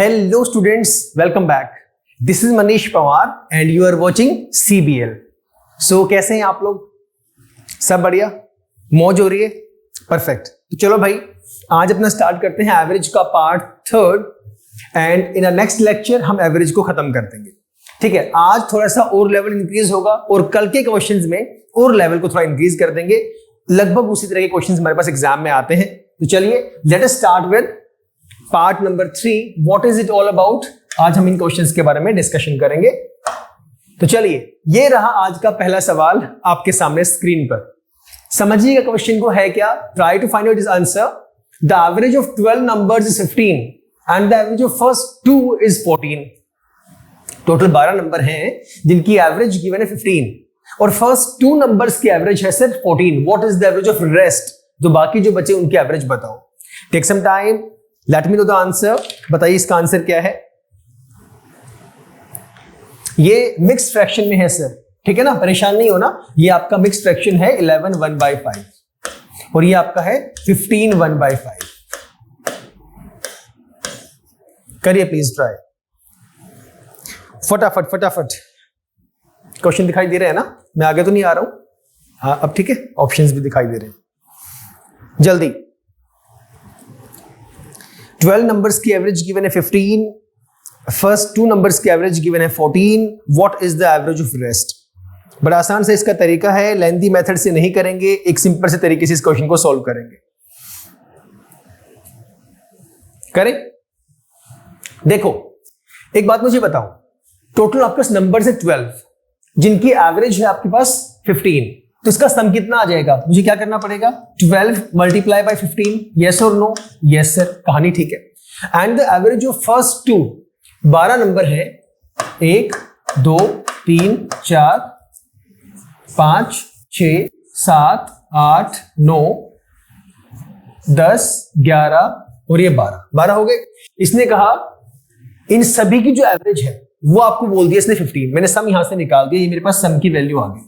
Hello students, welcome back. This is Manish Pawar and you are watching CBL. So कैसे हैं आप लोग? सब बढ़िया? मौज हो रही है? परफेक्ट. तो चलो भाई आज अपना स्टार्ट करते हैं एवरेज का part third and in next lecture हम एवरेज को खत्म कर देंगे. ठीक है, आज थोड़ा सा और लेवल इंक्रीज होगा और कल के क्वेश्चंस में और लेवल को थोड़ा इंक्रीज कर देंगे. लगभग उसी तरह के क्वेश्चंस हमारे पास एग्जाम में आते हैं. तो चलिए let us start with part number 3. What is it all about? आज हम इन क्वेश्चंस के बारे में डिस्कशन करेंगे. तो चलिए ये रहा आज का पहला सवाल आपके सामने स्क्रीन पर. समझिएगा क्वेश्चन को है क्या. Try to find out is answer. The average of 12 numbers is 15 and the average of first 2 is 14. Total 12 number हैं जिनकी एवरेज गिवन है 15 और फर्स्ट 2 नंबर्स की एवरेज है सिर्फ 14. What is the average of rest? जो बाकी जो बचे उनकी एवरेज बताओ. Take some time, let me know the answer. बताइए इसका आंसर क्या है. ये मिक्स फ्रैक्शन में है सर, ठीक है ना, परेशान नहीं होना. ये आपका मिक्स फ्रैक्शन है 11 1/5 और ये आपका है 15 1/5. करिए प्लीज ट्राई फटाफट फटाफट. क्वेश्चन दिखाई दे रहे हैं ना? मैं आगे तो नहीं आ रहा हूं. हाँ अब ठीक है, ऑप्शंस भी दिखाई दे रहे हैं. जल्दी. 12 नंबर्स की एवरेज गिवन है 15, फर्स्ट 2 नंबर्स की एवरेज गिवन है 14. What is the average of rest? बड़ा आसान से इसका तरीका है, लेंथी मेथड से नहीं करेंगे, एक सिंपल से तरीके से इस क्वेश्चन को सॉल्व करेंगे. करें? देखो एक बात मुझे बताओ, टोटल आपके पास नंबर्स है 12 जिनकी एवरेज है आपके पास 15. तो इसका सम कितना आ जाएगा? मुझे क्या करना पड़ेगा? 12 मल्टीप्लाई बाय 15. यस और नो? Yes sir. कहानी ठीक है. And the average of first 2 12 number है 1 2 3 4 5 6 7 8 9 10 11 और ये 12 हो गए. इसने कहा इन सभी की जो एवरेज है वो आपको बोल दिया इसने 15. मैंने सम यहां से निकाल दिया, ये मेरे पास सम की वैल्यू आ गई.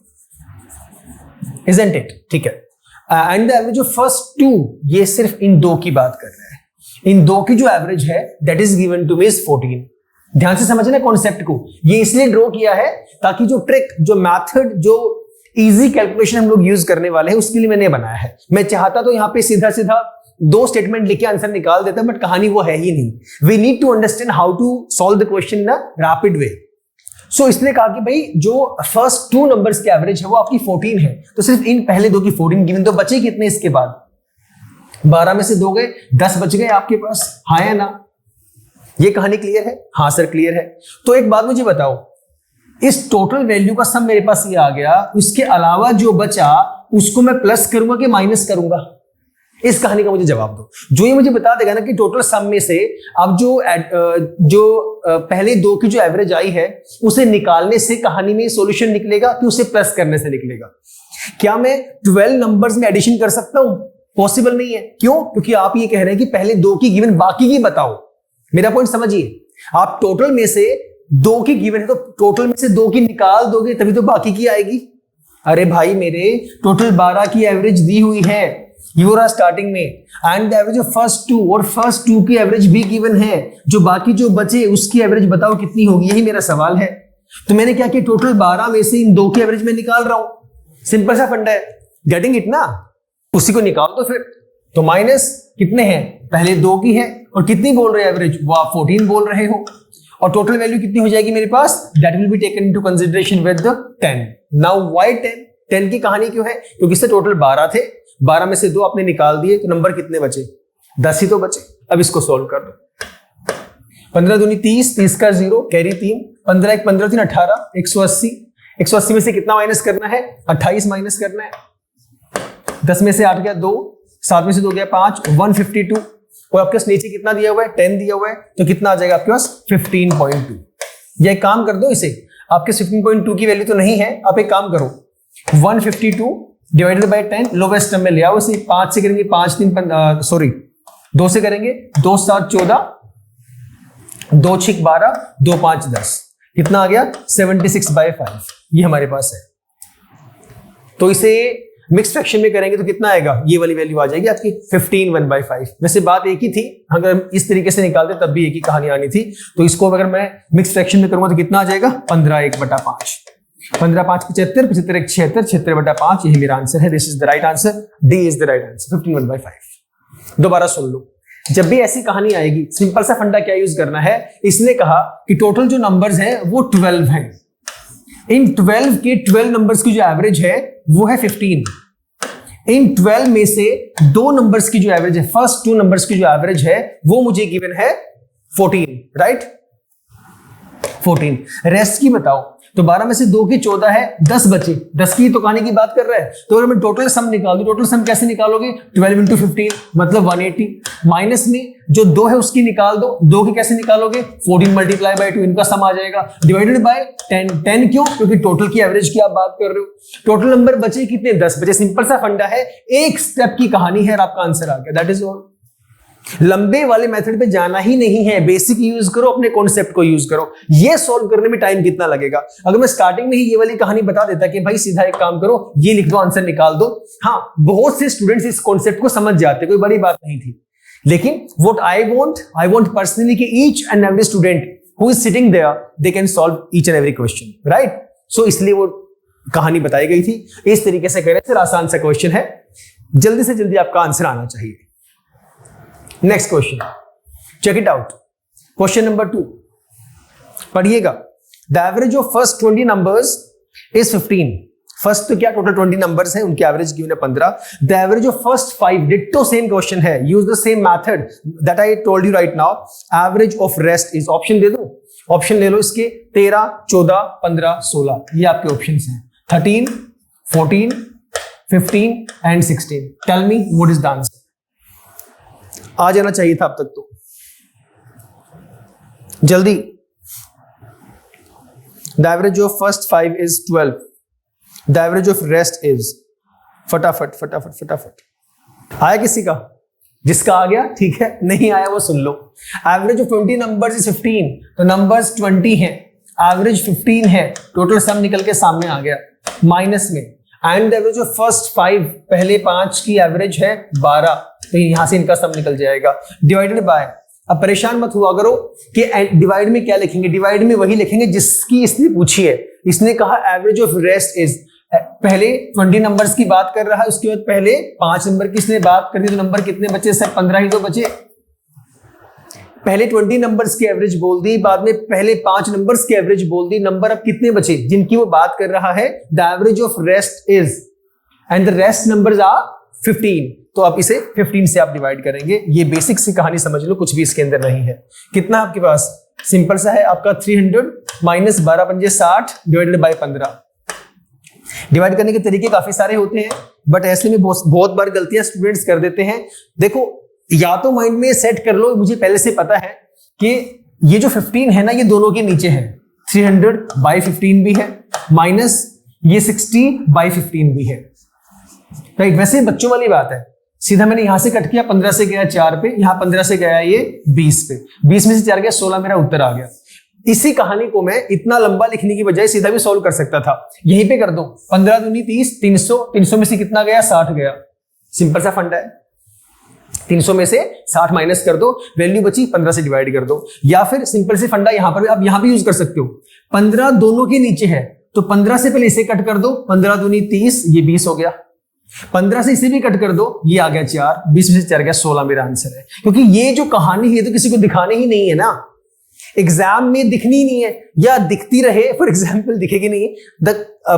Isn't it? ठीक है. And the average of first 2, ये सिर्फ इन दो की बात कर रहा है. इन दो की जो एवरेज है that is given to me is 14. ध्यान से समझना कॉन्सेप्ट को. ये इसलिए ड्रॉ किया है ताकि जो ट्रिक, जो मेथड, जो इजी कैलकुलेशन हम लोग यूज करने वाले हैं उसके लिए मैंने बनाया है. मैं चाहता तो यहां पे सीधा सीधा 2 स्टेटमेंट लिख के आंसर निकाल देता, बट कहानी वो है ही नहीं. We need to understand how to solve the question in a rapid way. So इसने कहा कि भाई जो फर्स्ट 2 नंबर्स की एवरेज है वो आपकी 14 है, तो सिर्फ इन पहले दो की 14 गिवन. तो बचे कितने इसके बाद? 12 में से 2 गए, 10 बच गए आपके पास. हाँ या ना? ये कहानी क्लियर है? हाँ सर क्लियर है. तो एक बात मुझे बताओ, इस टोटल वैल्यू का सम मेरे पास ये आ गया, उसके अलावा जो बचा उसको मैं प्लस करूंगा कि माइनस करूंगा? इस कहानी का मुझे जवाब दो. जो ये मुझे बता देगा ना कि टोटल सम में से अब जो पहले 2 की जो एवरेज आई है उसे निकालने से कहानी में सॉल्यूशन निकलेगा कि उसे प्लस करने से निकलेगा. क्या मैं 12 नंबर्स में एडिशन कर सकता हूं? पॉसिबल नहीं है. क्यों? क्योंकि आप ये कह रहे हैं कि पहले 2 की गिवन, बाकी की बताओ. मेरा पॉइंट समझिए. आप टोटल में से 2 की गिवन है तो टोटल में से 2 की निकाल दोगे तभी तो बाकी की आएगी. अरे भाई मेरे टोटल 12 की एवरेज दी हुई है यूरा स्टार्टिंग में, and the average of first 2 और फर्स्ट 2 की एवरेज भी गिवन है. जो बाकी जो बचे उसकी एवरेज बताओ कितनी होगी, यही मेरा सवाल है. तो मैंने क्या किया, टोटल 12 में से इन 2 की एवरेज में निकाल रहा हूं. सिंपल सा फंडा है. गेटिंग इट ना? उसी को निकाल दो फिर. तो माइनस कितने हैं? पहले 2 की है और कितनी बोल रहे हैं एवरेज? वो आप 14 बोल रहे हो. और टोटल वैल्यू कितनी हो जाएगी मेरे पास? That will be taken into consideration with the 10. Now why 10? 10 की कहानी क्यों है? क्योंकि इससे टोटल 12 थे, 12 में से 2 आपने निकाल दिए तो नंबर कितने बचे? 10 ही तो बचे. अब इसको सोल्व कर दो. 15 दूनी 30, 30 का 0 कैरी 3, 15 1 15 3 18, 180. 180 में से कितना माइनस करना है? 28 माइनस करना है. 10 में से 8 गया 2, 7 में से 2 गया 5, 152. और आपके पास नीचे कितना दिया हुआ है? 10 दिया हुआ है. तो कितना आ जाएगा आपके पास? 15.2. या एक काम कर दो, इसे आपके 15.2 की वैल्यू तो नहीं है. आप एक काम करो, 152 डिवाइडेड बाय 10 लोवेस्ट टर्म में ले आओ. इसे 5 से करेंगे, 5 3 सॉरी 2 से करेंगे, 2 7 14, 2 6 12, 2 5 10. कितना आ गया? 76/5. ये हमारे पास है. तो इसे मिक्स फ्रैक्शन में करेंगे तो कितना आएगा, ये वाली वैल्यू आ जाएगी आपकी 15 1/5। वैसे बात एक ही थी, अगर इस तरीके से निकालते तब भी एक ही कहानी आनी थी। तो इसको अगर मैं मिक्स फ्रैक्शन में करूंगा तो कितना आ जाएगा, 15 1/5। 15 5 75, 75 1 76, 76/5। यही मेरा आंसर है। This is the right answer, D is the right answer, 15 1/5। दोबारा सुन लो, जब भी ऐसी कहानी आएगी सिंपल सा फंडा क्या यूज करना है। इसने कहा कि टोटल जो नंबर्स हैं वो 12 हैं, इन 12 के 12 नंबर्स की जो एवरेज है वो है 15। इन 12 में से दो नंबर्स की जो एवरेज है, फर्स्ट 2 नंबर्स की जो एवरेज है वो मुझे गिवन है 14, राइट 14। रेस्ट की बताओ, तो 12 में से 2 की 14 है, 10 बचे, 10 की तो कहानी की बात कर रहे हैं। तो अगर मैं टोटल सम निकाल दूं, टोटल सम कैसे निकालोगे, 12 × 15 मतलब 180। माइनस में जो 2 है उसकी निकाल दो, 2 की कैसे निकालोगे, 14 × 2 इनका सम आ जाएगा, डिवाइडेड बाय 10। 10 क्यों, क्योंकि टोटल की एवरेज की आप बात कर रहे हो। टोटल नंबर बचे कितने, 10 बचे। सिंपल सा फंडा है, एक स्टेप की कहानी है और आपका आंसर आ गया, दैट इज ऑल। लंबे वाले मेथड पे जाना ही नहीं है, बेसिक यूज करो, अपने कॉन्सेप्ट को यूज करो। ये सॉल्व करने में टाइम कितना लगेगा। अगर मैं स्टार्टिंग में ही ये वाली कहानी बता देता कि भाई सीधा एक काम करो, ये लिख दो, आंसर निकाल दो, हाँ बहुत से स्टूडेंट्स इस कॉन्सेप्ट को समझ जाते, कोई बड़ी बात नहीं थी। लेकिन व्हाट आई वांट पर्सनली कि each and every student who is sitting there they can solve each and every question, right. So इसलिए वो कहानी बताई गई थी। इस तरीके से करें, फिर आसान सा क्वेश्चन है, जल्दी से जल्दी आपका आंसर आना चाहिए। Next question, check it out. Question number 2 पढ़िएगा। The average of first 20 numbers is 15। First तो क्या टोटल 20 नंबर्स हैं, उनकी एवरेज गिवन है 15। The average of first 5, ditto same question है, use the same method that I told you right now. Average of rest is, option दे दो, option ले लो इसके, 13 14 15 16, ये आपके ऑप्शंस हैं, 13 14 15 and 16। Tell me what is the answer. आ जाना चाहिए था अब तक तो, जल्दी। The average of first 5 is 12, the average of rest is, फटाफट फटाफट फटाफट। आया किसी का, जिसका आ गया ठीक है, नहीं आया वो सुन लो। एवरेज ऑफ 20 नंबर्स इज 15, तो नंबर्स 20 हैं, एवरेज 15 है, टोटल सम निकल के सामने आ गया माइनस में। And the average of first 5, पहले 5 की एवरेज है 12, तो यहां से इनका सम निकल जाएगा, डिवाइडेड बाय। अब परेशान मत हुआ करो कि डिवाइड में क्या लिखेंगे, डिवाइड में वही लिखेंगे जिसकी इसने पूछी है। इसने कहा एवरेज ऑफ रेस्ट इज, पहले 20 नंबर्स की बात कर रहा है, उसके बाद पहले 5 नंबर की इसने बात कर दी, तो नंबर कितने बचे सर, 15 ही तो बचे। पहले 20 नंबर्स की एवरेज बोल दी, बाद में पहले 5 नंबर्स की एवरेज बोल दी, नंबर अब कितने बचे जिनकी वो बात कर रहा है। The average of rest is, and the rest numbers are 15, तो आप इसे 15 से आप डिवाइड करेंगे। ये बेसिक सी कहानी समझ लो, कुछ भी इसके अंदर नहीं है। कितना आपके पास, सिंपल सा है आपका, 300 माइनस 12 पंजे 60 डिवाइडेड बाय 15। डिवाइड करने के तरीके काफी सारे होते हैं, बट ऐसे में बहुत बार गलतियां स्टूडेंट्स कर देते हैं। देखो, या तो माइंड में सेट कर लो, मुझे पहले से पता है कि ये जो 15 है ना, ये दोनों के नीचे है, 300/15 भी है, माइनस ये 60/15 भी है, राइट। वैसे बच्चों वाली बात है, सीधा मैंने यहां से कट किया, 15 से गया 4 पे, यहां 15 से गया ये 20 पे, 20 में से 4 गया 16, मेरा उत्तर आ गया। इसी कहानी को मैं इतना लंबा लिखने की बजाय सीधा भी सॉल्व कर सकता था, यहीं पे कर दो, 15 दूनी 30, 300, 300 में से कितना गया, 60 गया। सिंपल सा फंडा है, 300 में से 60 माइनस कर दो, वैल्यू बची, 15 से डिवाइड कर दो। या फिर सिंपल से फंडा यहां पर भी, आप यहां भी यूज कर सकते हो, 15 दोनों के नीचे है, तो 15 से पहले इसे कट कर दो, 15 दूनी 30, ये 20 हो गया। 15 से इसे भी कट कर दो, ये आ गया 4, 20 में से 4 गया 16, मेरा आंसर है। क्योंकि ये जो कहानी है तो किसी को दिखाने ही नहीं है ना, एग्जाम में दिखनी नहीं है, या दिखती रहे फॉर एग्जाम्पल, दिखेगी नहीं। The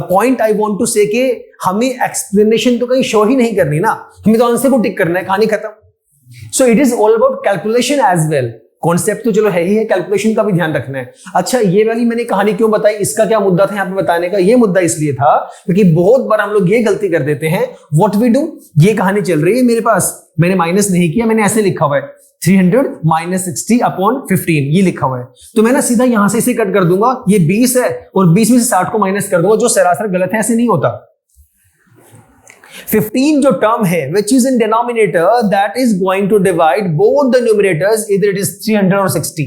point I want to say कि हमें एक्सप्लेनेशन तो कहीं शो ही नहीं करनी ना, हमें तो आंसर को टिक करना है, कहानी खत्म। So it is all about calculation as well. Concept तो चलो है ही है, कैलकुलेशन का भी ध्यान रखना है। अच्छा, ये वाली मैंने कहानी क्यों बताई, इसका क्या मुद्दा था यहाँ पे बताने का? ये मुद्दा इसलिए था क्योंकि बहुत बार हम लोग ये गलती कर देते हैं, व्हाट वी डू, ये कहानी चल रही है मेरे पास, मैंने माइनस नहीं किया, मैंने ऐसे लिखा हुआ है 300 माइनस 60/15, ये लिखा हुआ है, तो मैं ना सीधा यहां से इसे कट कर दूंगा, ये 20 है और 20 में से 60 को माइनस कर दूंगा, जो सरासर गलत है, ऐसे नहीं होता। 15 जो टर्म है which is in denominator that is going to divide both the numerators, either it is 300 और 60,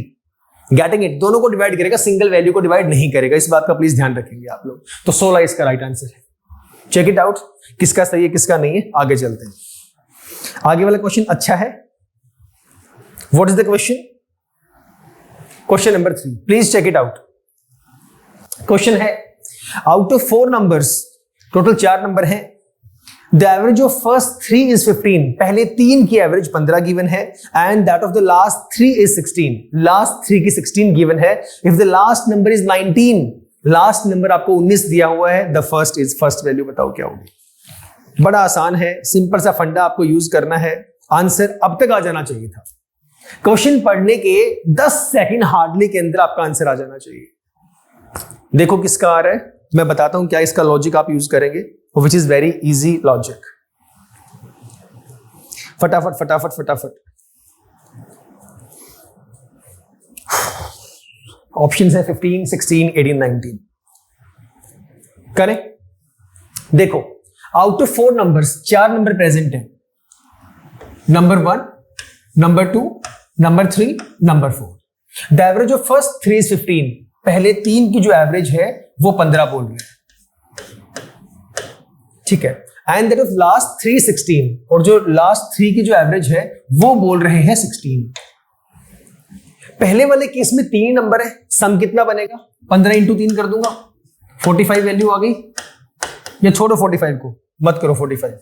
getting it, दोनों को डिवाइड करेगा, सिंगल वैल्यू को डिवाइड नहीं करेगा, इस बात का प्लीज ध्यान रखेंगे आप लोग। तो 16 इसका राइट आंसर है। चेक इट आउट, किसका सही है किसका नहीं है। आगे चलते हैं, आगे वाला क्वेश्चन अच्छा है। What is the question? Question number 3, please check it out. Question है, out of 4 numbers, total 4 number हैं, the average of first 3 is 15, पहले 3 की एवरेज 15 गिवन है, and that of the last 3 is 16, last 3 की 16 given है। If the last number is 19, last number आपको 19 दिया हुआ है, the first is, first value बताओ क्या होगी। बड़ा आसान है, सिंपल सा फंडा आपको यूज करना है, आंसर अब तक आ जाना चाहिए था। क्वेश्चन पढ़ने के 10 सेकंड हार्डली के अंदर आपका आंसर आ जाना चाहिए। देखो किसका आ रहा है, मैं बताता हूं क्या इसका लॉजिक आप यूज करेंगे, which is very easy logic. फटाफट फटाफट फटाफट, ऑप्शंस है 15, 16, 18, 19। करें, देखो out of 4 numbers 4 number present है, number 1, number 2, number 3, number 4। The average of first 3 is 15, पहले 3 की जो एवरेज है वो 15 बोल रहे हैं, ठीक है। एंड दैट ऑफ लास्ट 3 16, और जो लास्ट 3 की जो एवरेज है वो बोल रहे हैं 16। पहले वाले केस में 3 नंबर है, सम कितना बनेगा? 15 इंटू 3 कर दूंगा, 45 वैल्यू आ गई। या छोड़ो 45 को, मत करो 45,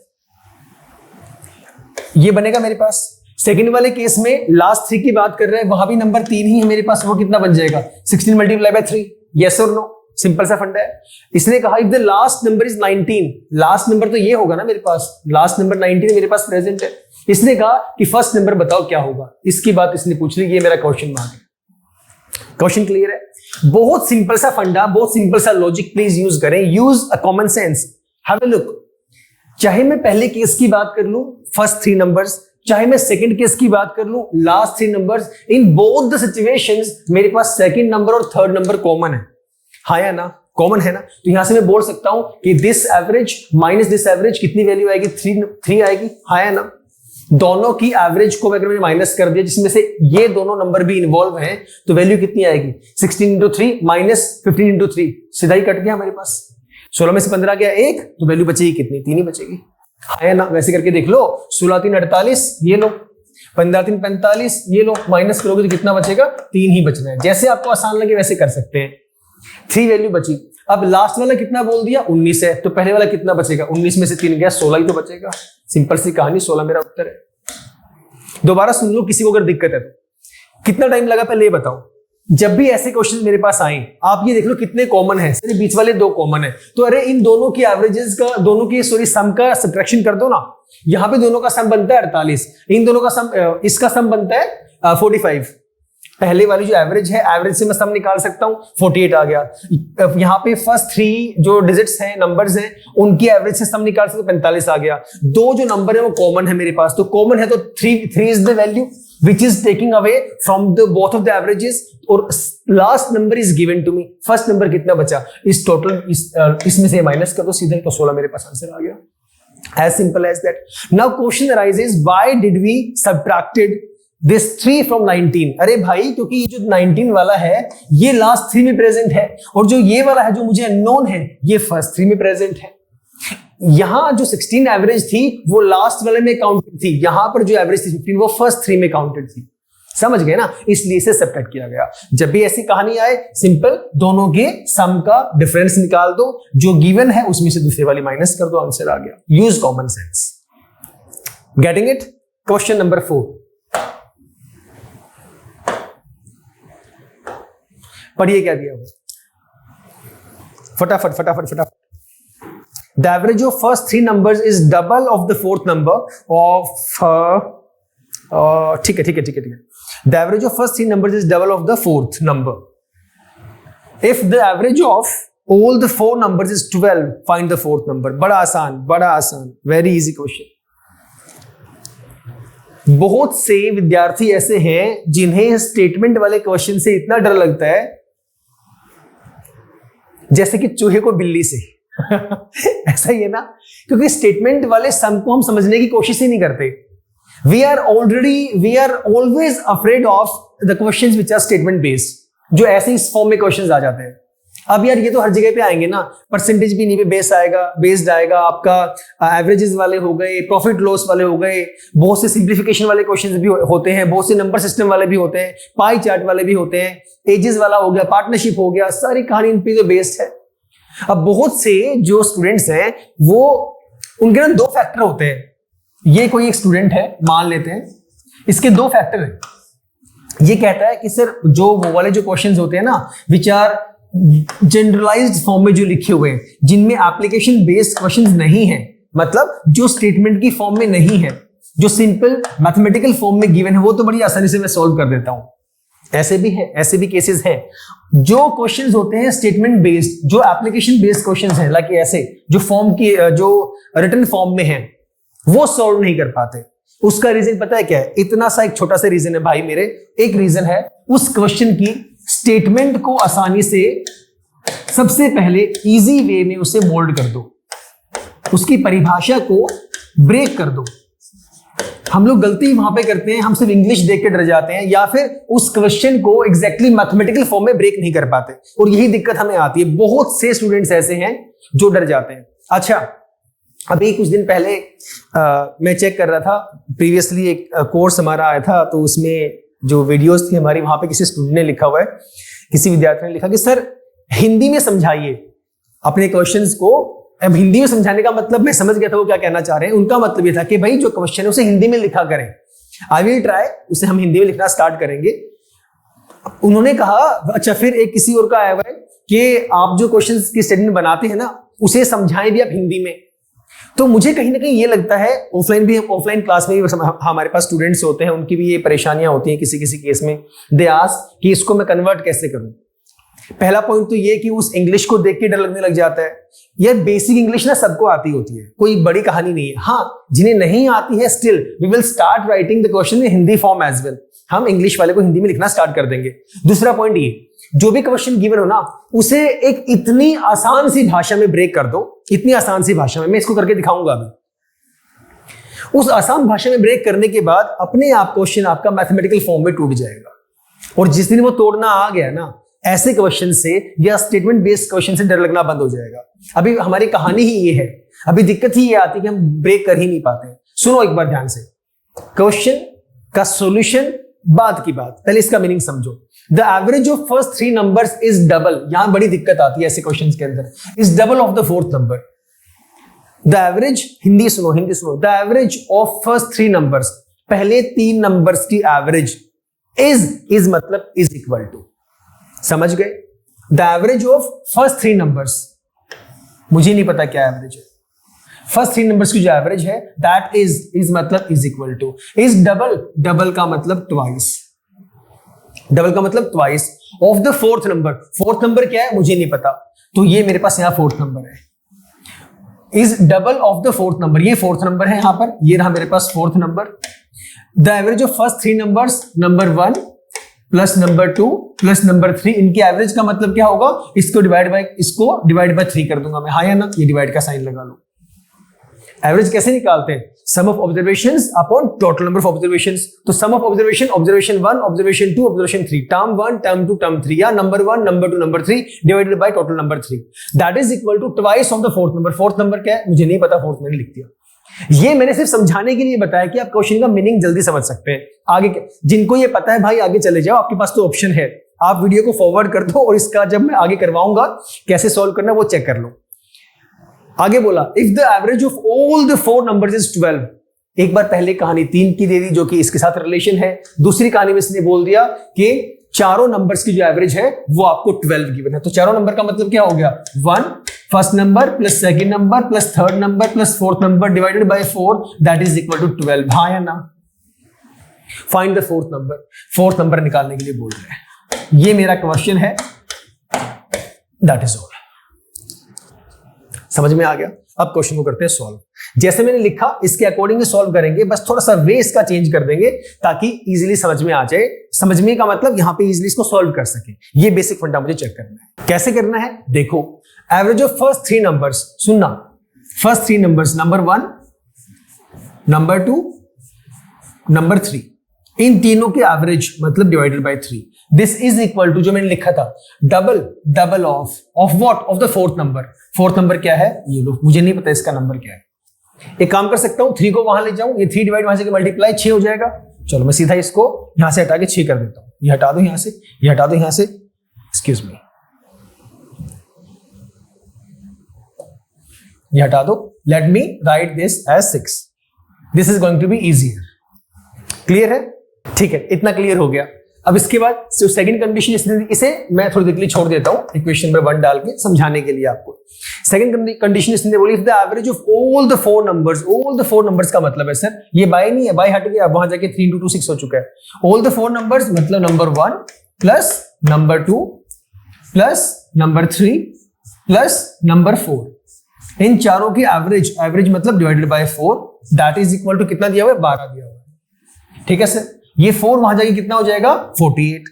ये बनेगा मेरे पास। सेकंड वाले केस में लास्ट 3 की बात कर रहे हैं, वहां भी नंबर 3 ही है मेरे पास, वो कितना बन जाएगा? 16 मल्टीप्लाई बाय 3, यस और नो, सिंपल सा फंडा है। इसने कहा if the last number is 19, last number तो ये होगा ना मेरे पास, लास्ट नंबर 19 मेरे पास प्रेजेंट है। इसने कहा कि फर्स्ट नंबर बताओ क्या होगा, इसकी बात इसने पूछ ली, ये मेरा क्वेश्चन मार्क है। क्वेश्चन क्लियर है? बहुत सिंपल सा फंडा, बहुत सिंपल सा लॉजिक, प्लीज यूज करें, use a common sense, have a look. चाहे मैं पहले केस की बात कर लूं, फर्स्ट 3 नंबर्स, चाहे मैं सेकंड केस की बात कर लूं, last 3 numbers, in both the situations मेरे पास सेकंड नंबर और थर्ड नंबर कॉमन है, हाँ या ना? कॉमन है ना? तो यहां से मैं बोल सकता हूं कि this average minus this average कितनी वैल्यू आएगी? 3 आएगी, हाँ या ना? दोनों की एवरेज को अगर मैंने माइनस कर दिया, जिसमें से ये दोनों नंबर भी इन्वॉल्व हैं, तो वैल्यू कितनी आएगी? 16 इंटू 3 माइनस 15 इंटू 3, सीधा ही कट गया हमारे पास। 16 में से 15 गया 1, तो वैल्यू बचेगी कितनी? 3 ही बचेगी, हाँ या ना? वैसे करके देख लो, 16 3 48, ये लो, 15 3 45, ये लो, माइनस करोगे तो कितना बचेगा? 3 ही बचना है। जैसे आपको आसान लगे वैसे कर सकते हैं। 3 वैल्यू बची। अब लास्ट वाला कितना बोल दिया? 19 है, तो पहले वाला कितना बचेगा? 19 में से 3 गया, 16 ही तो बचेगा। सिंपल सी कहानी, 16 मेरा उत्तर है। दोबारा सुन लो, किसी को अगर दिक्कत है तो। कितना टाइम लगा पहले ये बताओ। जब भी ऐसे क्वेश्चन मेरे पास आए, आप ये देख लो कितने कॉमन है, सिर्फ बीच वाले 2 कॉमन है, तो अरे इन दोनों की एवरेजेस का, दोनों की सम का सब्ट्रैक्शन कर दो ना। यहां पे दोनों का सम बनता है 48, इन दोनों का सम, इसका सम बनता है 45। पहले वाली जो एवरेज है, एवरेज से मैं सम निकाल सकता हूं, 48 आ गया। यहाँ पे फर्स्ट 3 जो डिजिट्स हैं, नंबर्स हैं, उनकी एवरेज से सम निकाल सकते, 45 आ गया। 2 जो नंबर है वो कॉमन है मेरे पास, तो कॉमन है तो 3 is the value which is taking away from the both of the averages, और last number is given to me. First number कितना बचा? इस टोटल इसमें से माइनस कर दो सीधे, तो 16 मेरे पास आंसर आ गया। as simple as that. Now question arises, why did we subtracted this 3 from 19? अरे भाई, क्योंकि ये जो 19 वाला है ये लास्ट 3 में प्रेजेंट है, और जो ये वाला है जो मुझे अननोन है ये फर्स्ट 3 में प्रेजेंट है। यहां जो 16 एवरेज थी वो लास्ट वाले में काउंटेड थी, यहां पर जो एवरेज थी 15 वो फर्स्ट 3 में काउंटेड थी। समझ गए ना? इसलिए इसे सब्ट्रैक्ट किया गया। जब भी ऐसी कहानी आए, सिंपल दोनों के सम का डिफरेंस निकाल दो, जो गिवन है उसमें से दूसरे वाली माइनस कर दो, आंसर आ गया। Use common sense. Getting it? Question number 4 पढ़िए क्या दिया हुआ, फटाफट फटाफट फटाफट। The average of first 3 numbers is double of the fourth number of ठीक है। The average of first 3 numbers is double of the fourth number. If the average of all the 4 numbers is 12, find the fourth number. बड़ा आसान, very easy question. बहुत से विद्यार्थी ऐसे हैं जिन्हें स्टेटमेंट वाले क्वेश्चन से इतना डर लगता है जैसे कि चूहे को बिल्ली से। ऐसा ही है ना? क्योंकि स्टेटमेंट वाले सम को हम समझने की कोशिश ही नहीं करते। We are always afraid of the questions which are statement based, जो ऐसे इस फॉर्म में क्वेश्चंस आ जाते हैं। अब यार ये तो हर जगह पे आएंगे ना, परसेंटेज भी नहीं पे बेस्ड आएगा आपका, एवरेजेस वाले हो गए, प्रॉफिट लॉस वाले हो गए, बहुत से सिंप्लीफिकेशन वाले क्वेश्चंस भी होते हैं, बहुत से नंबर सिस्टम वाले भी होते हैं, पाई चार्ट वाले भी होते हैं, एजेस वाला हो गया, पार्टनरशिप हो गया, सारी कहानी इन पे तो बेस्ड है। अब बहुत से जो स्टूडेंट्स हैं वो उनके ना 2 फैक्टर होते हैं। ये कोई एक स्टूडेंट है मान लेते हैं, इसके 2 फैक्टर हैं। ये कहता है कि सर जो वो वाले जो क्वेश्चंस होते हैं ना विच आर जनरलाइज्ड फॉर्म में जो लिखे हुए हैं, जिनमें एप्लीकेशन बेस्ड क्वेश्चंस नहीं है, मतलब जो स्टेटमेंट की फॉर्म में नहीं है, जो सिंपल मैथमेटिकल फॉर्म में गिवन है, वो तो बड़ी आसानी से मैं सॉल्व कर देता हूं। ऐसे भी है, ऐसे भी केसेस हैं। जो क्वेश्चंस होते हैं स्टेटमेंट बेस्ड, जो एप्लीकेशन बेस्ड क्वेश्चंस हैं, लाइक ऐसे जो फॉर्म की जो रिटन फॉर्म में है, वो सॉल्व नहीं कर पाते। उसका रीजन पता है क्या है? इतना सा एक छोटा सा रीजन है भाई मेरे। एक रीजन है उस क्वेश्चन की स्टेटमेंट को आसानी से सबसे पहले इजी वे में उसे मोल्ड कर दो, उसकी परिभाषा को ब्रेक कर दो। हम लोग गलती वहां पे करते हैं, हम सिर्फ इंग्लिश देख के डर जाते हैं, या फिर उस क्वेश्चन को एग्जैक्टली मैथमेटिकल फॉर्म में ब्रेक नहीं कर पाते, और यही दिक्कत हमें आती है। बहुत से स्टूडेंट्स ऐसे हैं जो डर जाते हैं। अच्छा, अभी कुछ दिन पहले मैं चेक कर रहा था, प्रीवियसली एक कोर्स हमारा आया था, तो उसमें जो वीडियोस थी हमारी, वहां पे किसी स्टूडेंट ने लिखा हुआ है, किसी विद्यार्थी ने लिखा कि सर हिंदी में समझाइए अपने क्वेश्चंस को। अब हिंदी में समझाने का मतलब मैं समझ गया था वो क्या कहना चाह रहे हैं। उनका मतलब ये था कि भाई जो क्वेश्चन है उसे हिंदी में लिखा करें। आई विल ट्राई, उसे हम हिंदी में लिखना स्टार्ट करेंगे। उन्होंने कहा अच्छा, फिर एक किसी और का आया हुआ है कि आप जो क्वेश्चन की स्टेटमेंट बनाते हैं ना, उसे समझाएं भी आप हिंदी में। तो मुझे कहीं ना कहीं ये लगता है, ऑफलाइन क्लास में भी हमारे पास स्टूडेंट्स होते हैं, उनकी भी ये परेशानियां होती हैं किसी किसी केस में। दे आस्क कि इसको मैं कन्वर्ट कैसे करूं। पहला पॉइंट तो ये कि उस इंग्लिश को देख के डर लगने लग जाता है। यह बेसिक इंग्लिश ना सबको आती होती है, कोई बड़ी कहानी नहीं है। हाँ, जिन्हें नहीं आती है, still we will start writing the question in Hindi form as well. हम इंग्लिश वाले को हिंदी में लिखना स्टार्ट कर देंगे। दूसरा पॉइंट ये, जो भी क्वेश्चन गिवन हो ना, उसे एक इतनी आसान सी भाषा में ब्रेक कर दो, इतनी आसान सी भाषा में। मैं इसको करके दिखाऊंगा अभी। उस आसान भाषा में ब्रेक करने के बाद अपने आप क्वेश्चन आपका मैथमेटिकल फॉर्म में टूट जाएगा। और जिस दिन वो तोड़ना आ गया ना, ऐसे क्वेश्चन से या स्टेटमेंट बेस्ड क्वेश्चन से डर लगना बंद हो जाएगा। अभी हमारी कहानी ही ये है, अभी दिक्कत ही ये आती है कि हम ब्रेक कर ही नहीं पाते। सुनो एक बार ध्यान से, क्वेश्चन का सॉल्यूशन बाद की बात, पहले इसका मीनिंग समझो। The average of first 3 numbers is double. यहां बड़ी दिक्कत आती है ऐसे क्वेश्चंस के अंदर। Is double of the 4th number. The average, Hindi सुनो, the average of first 3 numbers, पहले 3 नंबर्स की एवरेज, इज मतलब इज इक्वल टू, समझ गए? The average of first 3 numbers, मुझे नहीं पता क्या एवरेज है, फर्स्ट 3 नंबर्स की जो एवरेज है, दैट इज मतलब is equal to, is double का मतलब ट्वाइस, डबल का मतलब twice of the 4th number. 4th number क्या है मुझे नहीं पता, तो ये मेरे पास यहां 4th नंबर है। Is double of the 4th number, ये 4th नंबर है यहां पर, ये रहा मेरे पास 4th number. The average of first 3 numbers, number 1 plus number 2 plus number 3, इनकी एवरेज का मतलब क्या होगा? इसको डिवाइड बाय 3 कर दूंगा मैं, हाँ या ना? ये डिवाइड का साइन लगा लो। एवरेज कैसे निकालते हैं? Sum of observations upon total number of observations. तो sum of observation 1, observation 2, observation 3, term 1, term 2, term 3, या number 1, number 2, number 3 divided by total number 3, that is equal to twice of the 4th number. 4th number क्या है मुझे नहीं पता, 4th मैंने लिख दिया। ये मैंने सिर्फ समझाने के लिए बताया कि आप क्वेश्चन का मीनिंग जल्दी समझ सकते हैं। आगे जिनको ये पता है भाई आगे चले जाओ, आपके पास तो ऑप्शन है, आप वीडियो को फॉरवर्ड कर दो और इसका जब मैं आगे करवाऊंगा कैसे सॉल्व करना वो चेक कर लो। आगे बोला if the average of all the 4 numbers is 12। एक बार पहले कहानी 3 की दे दी जो कि इसके साथ रिलेशन है, दूसरी कहानी में इसने बोल दिया कि चारों नंबर्स की जो एवरेज है वो आपको 12 गिवन है। तो चारों नंबर का मतलब क्या हो गया? 1 first number plus second number plus 3rd number plus 4th number divided by 4, that is equal to 12। हाँ या ना? Find the 4th number. 4th number निकालने के लिए बोल रहे हैं। ये मेरा क्वेश्चन है, दैट इज ऑल। समझ में आ गया? अब क्वेश्चन को करते हैं सॉल्व। जैसे मैंने लिखा इसके अकॉर्डिंग सॉल्व करेंगे, बस थोड़ा सा वे इसका चेंज कर देंगे ताकि इजीली समझ में आ जाए। समझने का मतलब यहां पे इजीली इसको सॉल्व कर सके। ये बेसिक फंडा मुझे चेक करना है। कैसे करना है देखो, एवरेज ऑफ फर्स्ट 3 नंबर्स, सुनना, first 3 numbers, number 1, number 2, number 3, इन तीनों की एवरेज मतलब divided by 3, this is equal to जो मैंने लिखा था double of what, of the fourth number. Fourth number क्या है ये लो, मुझे नहीं पता इसका नंबर क्या है। एक काम कर सकता हूं, 3 को वहां ले जाऊं, ये 3 डिवाइड वहां से मल्टीप्लाई 6 हो जाएगा। चलो मैं सीधा इसको यहां से हटा के 6 कर देता हूं, ये हटा दो यहां से, ये हटा दो यहां से, एक्सक्यूज मी, ये हटा दो। Let me write this as 6, this is going to be easier. Clear है? ठीक है, इतना क्लियर हो गया। अब इसके बाद जो सेकंड कंडीशन, इसे मैं थोड़ी देर के लिए छोड़ देता हूं इक्वेशन नंबर 1 डाल के समझाने के लिए आपको। सेकंड कंडीशन इसने बोली, the average of all the four numbers का मतलब है सर ये बाय नहीं है, बाय हट गया, वहां जाके 3 into 2 6 हो चुका है। ऑल द फोर नंबर्स मतलब number 1 plus number 2 plus number 3 plus number 4, इन चारों की एवरेज मतलब divided by 4, that is equal to कितना दिया हुआ है, 12 दिया हुआ है। ठीक है सर, ये 4 वहां जाके कितना हो जाएगा, 48।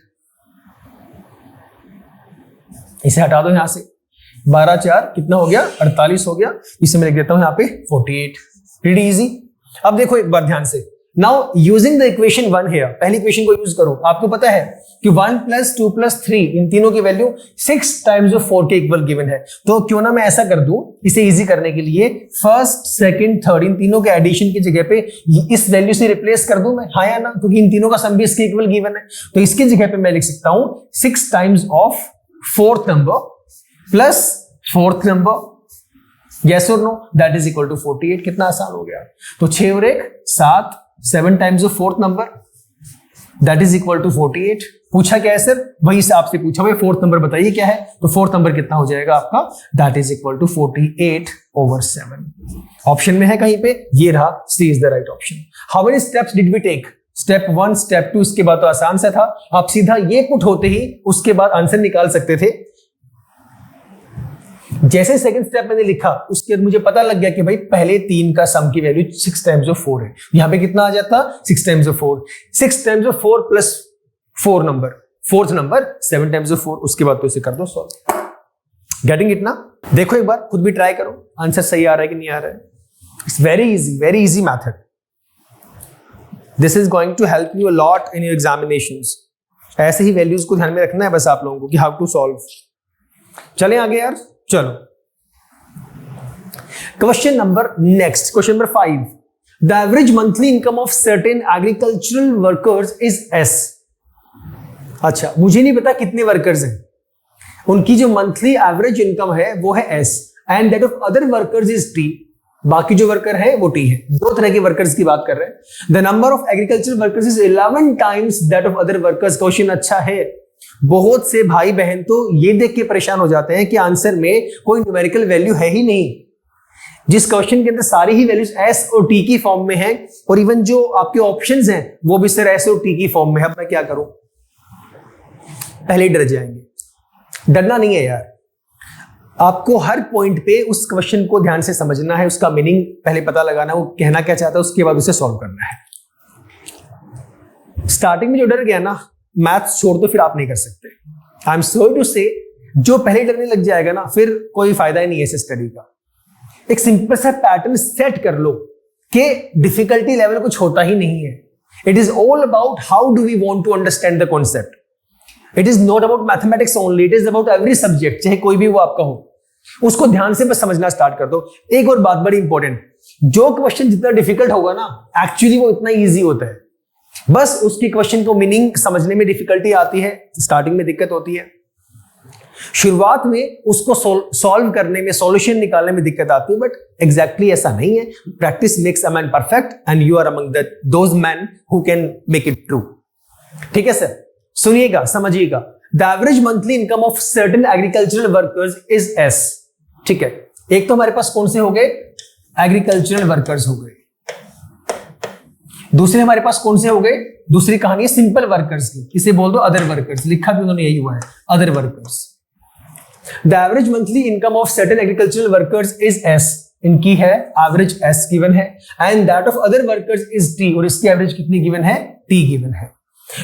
इसे हटा दो यहां से, 12 4 कितना हो गया, 48 हो गया। इसे मैं लिख देता हूं यहां पे 48। Pretty easy. अब देखो एक बार ध्यान से, now using the equation 1 here, पहली इक्वेशन को यूज करो। आपको पता है कि 1 + 2 + 3 इन तीनों की वैल्यू 6 टाइम्स ऑफ 4 के इक्वल गिवन है। तो क्यों ना मैं ऐसा कर दूं, इसे इजी करने के लिए फर्स्ट सेकंड थर्ड इन तीनों के एडिशन की जगह पे इस वैल्यू से रिप्लेस कर दूं मैं, हाँ या ना, क्योंकि इन तीनों का सम भी इसके इक्वल गिवन है। तो इसकी जगह पे मैं लिख सकता हूं 6 times of fourth number plus fourth number, yes or no, that is equal to 48। कितना आसान हो गया। तो 6 और 1 7, 7 times of fourth number, that is equal to 48। पूछा क्या है सर, वही से आपसे पूछा भाई फोर्थ नंबर बताइए क्या है, तो फोर्थ नंबर कितना हो जाएगा आपका, that is equal to 48/7। Option में है कहीं पे, ये रहा, C is the right option. How many steps did we take, step 1 step 2, इसके बाद तो आसान सा था। आप सीधा ये पुट होते ही उसके बाद आंसर निकाल सकते थे। जैसे सेकंड स्टेप मैंने लिखा उसके बाद मुझे पता लग गया कि भाई पहले 3 का सम की वैल्यू 6 टाइम्स ऑफ 4 है। यहां पे कितना आ जाता, 6 times of 4, 6 times of 4 plus 4 number, fourth number 7 times of 4, उसके बाद तो इसे कर दो सॉल्व। गेटिंग इट ना? देखो एक बार खुद भी ट्राई करो, आंसर सही आ रहा है कि नहीं आ रहा है। It's very easy method. This is going to help you a lot in your examinations. ऐसे ही वैल्यूज को ध्यान में रखना है बस आप लोगों को कि हाउ टू सॉल्व। चलें आगे यार, चलो question number 5। The average monthly income of certain agricultural workers is S। अच्छा, मुझे नहीं पता कितने वर्कर्स हैं, उनकी जो मंथली एवरेज इनकम है वो है S, and that of other workers is T। बाकी जो वर्कर है वो T है। दो तरह के वर्कर्स की बात कर रहे हैं। The number of agricultural workers is 11 times that of other workers. Question अच्छा है। बहुत से भाई बहन तो ये देख के परेशान हो जाते हैं कि आंसर में कोई न्यूमेरिकल वैल्यू है ही नहीं। जिस क्वेश्चन के अंदर सारी ही वैल्यूज S और T की फॉर्म में है, और इवन जो आपके ऑप्शंस हैं वो भी सर S और T की फॉर्म में है। अब मैं क्या करूं, पहले ही डर जाएंगे। डरना नहीं है यार, आपको हर पॉइंट पे उस क्वेश्चन को ध्यान से समझना है, उसका मीनिंग पहले पता लगाना है, वो कहना क्या चाहता है, उसके बाद उसे सॉल्व करना है। स्टार्टिंग में जो डर गया ना, मैथ्स छोड़ दो, फिर आप नहीं कर सकते। आई एम सॉरी टू से, जो पहले डरने लग जाएगा ना, फिर कोई फायदा ही नहीं है इस स्टडी का। एक सिंपल सा पैटर्न सेट कर लो कि डिफिकल्टी लेवल कुछ होता ही नहीं है। It is all about how do we want to understand the concept. It is not about mathematics only, it is about every subject, चाहे कोई भी वो आपका हो। उसको ध्यान से बस समझना स्टार्ट कर दो। एक और बात बड़ी इंपॉर्टेंट, जो क्वेश्चन जितना डिफिकल्ट होगा ना, एक्चुअली वो इतना ईजी होता है। बस उसकी क्वेश्चन को मीनिंग समझने में डिफिकल्टी आती है, स्टार्टिंग में दिक्कत होती है, शुरुआत में उसको सॉल्व करने में, सॉल्यूशन निकालने में दिक्कत आती है। बट एग्जैक्टली ऐसा नहीं है। Practice makes a man perfect, and you are among those man who can make it true. ठीक है सर, सुनिएगा, समझिएगा। The average monthly income of certain agricultural workers is S। ठीक है, एक तो हमारे पास कौन से हो गए, एग्रीकल्चरल वर्कर्स हो गए। दूसरे हमारे पास कौन से हो गए, दूसरी कहानी है सिंपल वर्कर्स की, इसे बोल दो अदर वर्कर्स। लिखा भी उन्होंने यही हुआ है, other workers. The average monthly income of certain agricultural workers is S। इनकी है एवरेज S गिवन है, and that of other workers is T। और इसकी एवरेज कितनी गिवन है, T गिवन है।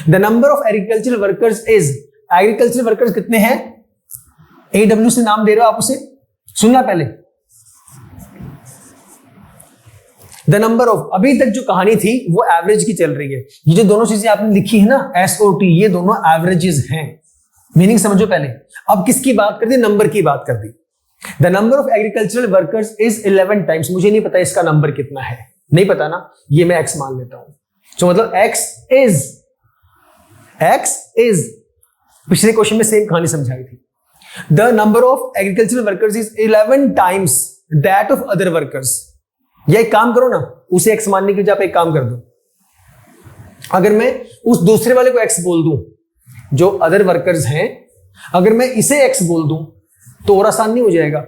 The number of agricultural workers is, agricultural workers कितने हैं, AW से नाम दे रहे हो आप उसे, सुनना पहले। द नंबर ऑफ, अभी तक जो कहानी थी वो एवरेज की चल रही है। ये जो दोनों चीजें आपने लिखी है ना, एस और टी, ये दोनों एवरेजेस हैं। मीनिंग समझो पहले। अब किसकी बात कर दी? नंबर की बात कर दी। The number of agricultural workers is 11 times. मुझे नहीं पता इसका नंबर कितना है, नहीं पता ना, ये मैं एक्स मान लेता हूं। तो मतलब एक्स इज पिछले क्वेश्चन में सेम कहानी समझाई थी। The number of agricultural workers is 11 times that of other workers. या एक काम करो ना, उसे एक्स मानने की जगह एक काम कर दो, अगर मैं उस दूसरे वाले को एक्स बोल दूं जो अदर वर्कर्स हैं, अगर मैं इसे एक्स बोल दूं तो और आसान नहीं हो जाएगा?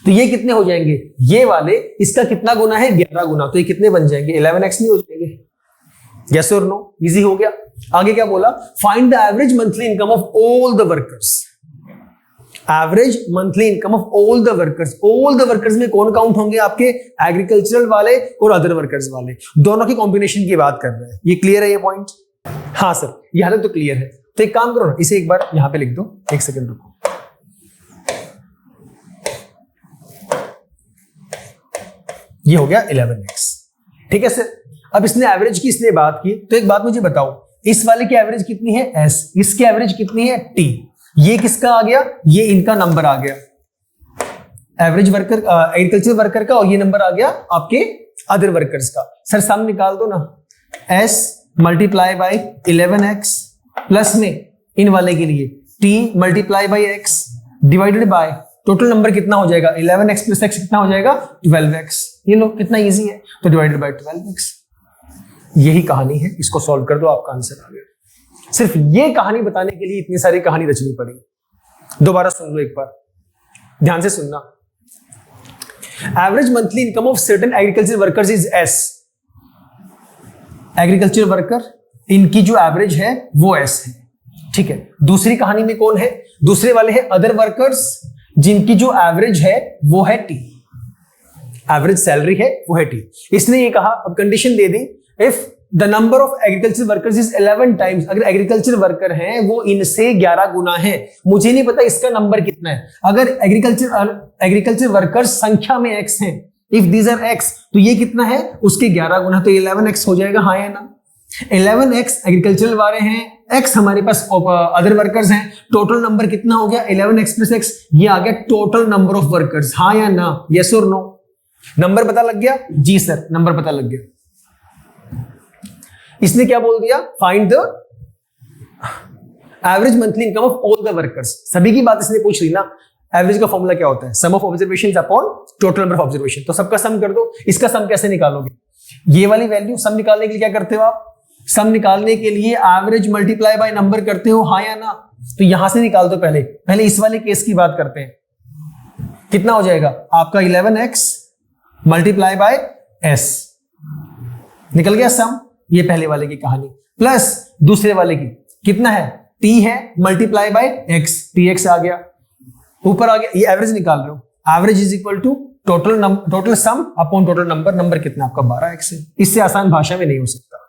तो ये कितने हो जाएंगे? ये वाले इसका कितना गुना है? 11 गुना। तो ये कितने बन जाएंगे? 11x नहीं हो जाएंगे? यस और नो? इजी हो गया। आगे क्या बोला? Find the average monthly income of all the workers. Average monthly income of all the workers. All the workers में कौन काउंट होंगे? आपके एग्रीकल्चरल वाले और अदर वर्कर्स वाले, दोनों की कॉम्बिनेशन की बात कर रहे हैं। ये क्लियर है ये पॉइंट? हाँ सर, यहां तक तो क्लियर है। तो एक काम करो ना, इसे एक बार यहां पे लिख दो। एक सेकंड रुको। ये हो गया 11x। ठीक है सर। अब इसने एवरेज की इसने बात की, तो एक बात मुझे बताओ, इस वाले की एवरेज कितनी है? s। इसकी एवरेज कितनी है? t। ये किसका आ गया? ये इनका नंबर आ गया, एवरेज वर्कर एग्रीकल्चर वर्कर का, और ये नंबर आ गया आपके अदर वर्कर्स का। सर सम निकाल दो ना, s multiply by 11x plus में इन वाले के लिए t multiply by x divided by total number कितना हो जाएगा? 11x प्लस x कितना हो जाएगा? 12x। ये लो कितना इजी है, तो डिवाइडेड बाय 12x। यही कहानी है, इसको सॉल्व कर दो, आपका आंसर आ गया। सिर्फ ये कहानी बताने के लिए इतनी सारी कहानी रचनी पड़ी। दोबारा सुन लो एक बार, ध्यान से सुनना। Average monthly income of certain agriculture workers is s। Agriculture worker इनकी जो एवरेज है वो s है। ठीक है। दूसरी कहानी में कौन है? दूसरे वाले हैं अदर वर्कर्स, जिनकी जो एवरेज है वो है t। एवरेज सैलरी है वो है t। इसने ये कहा, अब condition they the, if the number of agriculture workers is 11 times. अगर एग्रीकल्चर वर्कर हैं वो इनसे 11 गुना है। मुझे नहीं पता इसका नंबर कितना है। अगर एग्रीकल्चर वर्कर्स संख्या में x हैं, इफ दीज आर x, तो ये कितना है? उसके 11 गुना, तो 11x हो जाएगा। हाँ या ना? 11x एग्रीकल्चर वाले हैं, x हमारे पास अदर वर्कर्स हैं। टोटल नंबर कितना हो गया? 11x plus x। ये आ गया टोटल नंबर ऑफ वर्कर्स। हाँ या ना? यस और नो? नंबर पता लग गया? जी सर, नंबर पता लग गया। इसने क्या बोल दिया? Find the average monthly income of all the workers. सभी की बात इसने पूछ ली ना। एवरेज का फॉर्मूला क्या होता है? Sum of observations upon total number of observation. तो सबका सम कर दो। इसका सम कैसे निकालोगे? ये वाली वैल्यू सम निकालने के लिए क्या करते हो आप? सम निकालने के लिए एवरेज मल्टीप्लाई बाय नंबर करते हो। हाँ या ना? तो यहां से निकाल दो। पहले इस वाले केस की बात करते हैं। कितना हो जाएगा आपका? 11x multiply by s। निकल गया सम। ये पहले वाले की कहानी, प्लस दूसरे वाले की कितना है? t है मल्टीप्लाई बाय x, tx आ गया, ऊपर आ गया। ये एवरेज निकाल रहे हो। Average is equal to total sum upon total number. Number कितना आपका? 12x है। इससे आसान भाषा में नहीं हो सकता।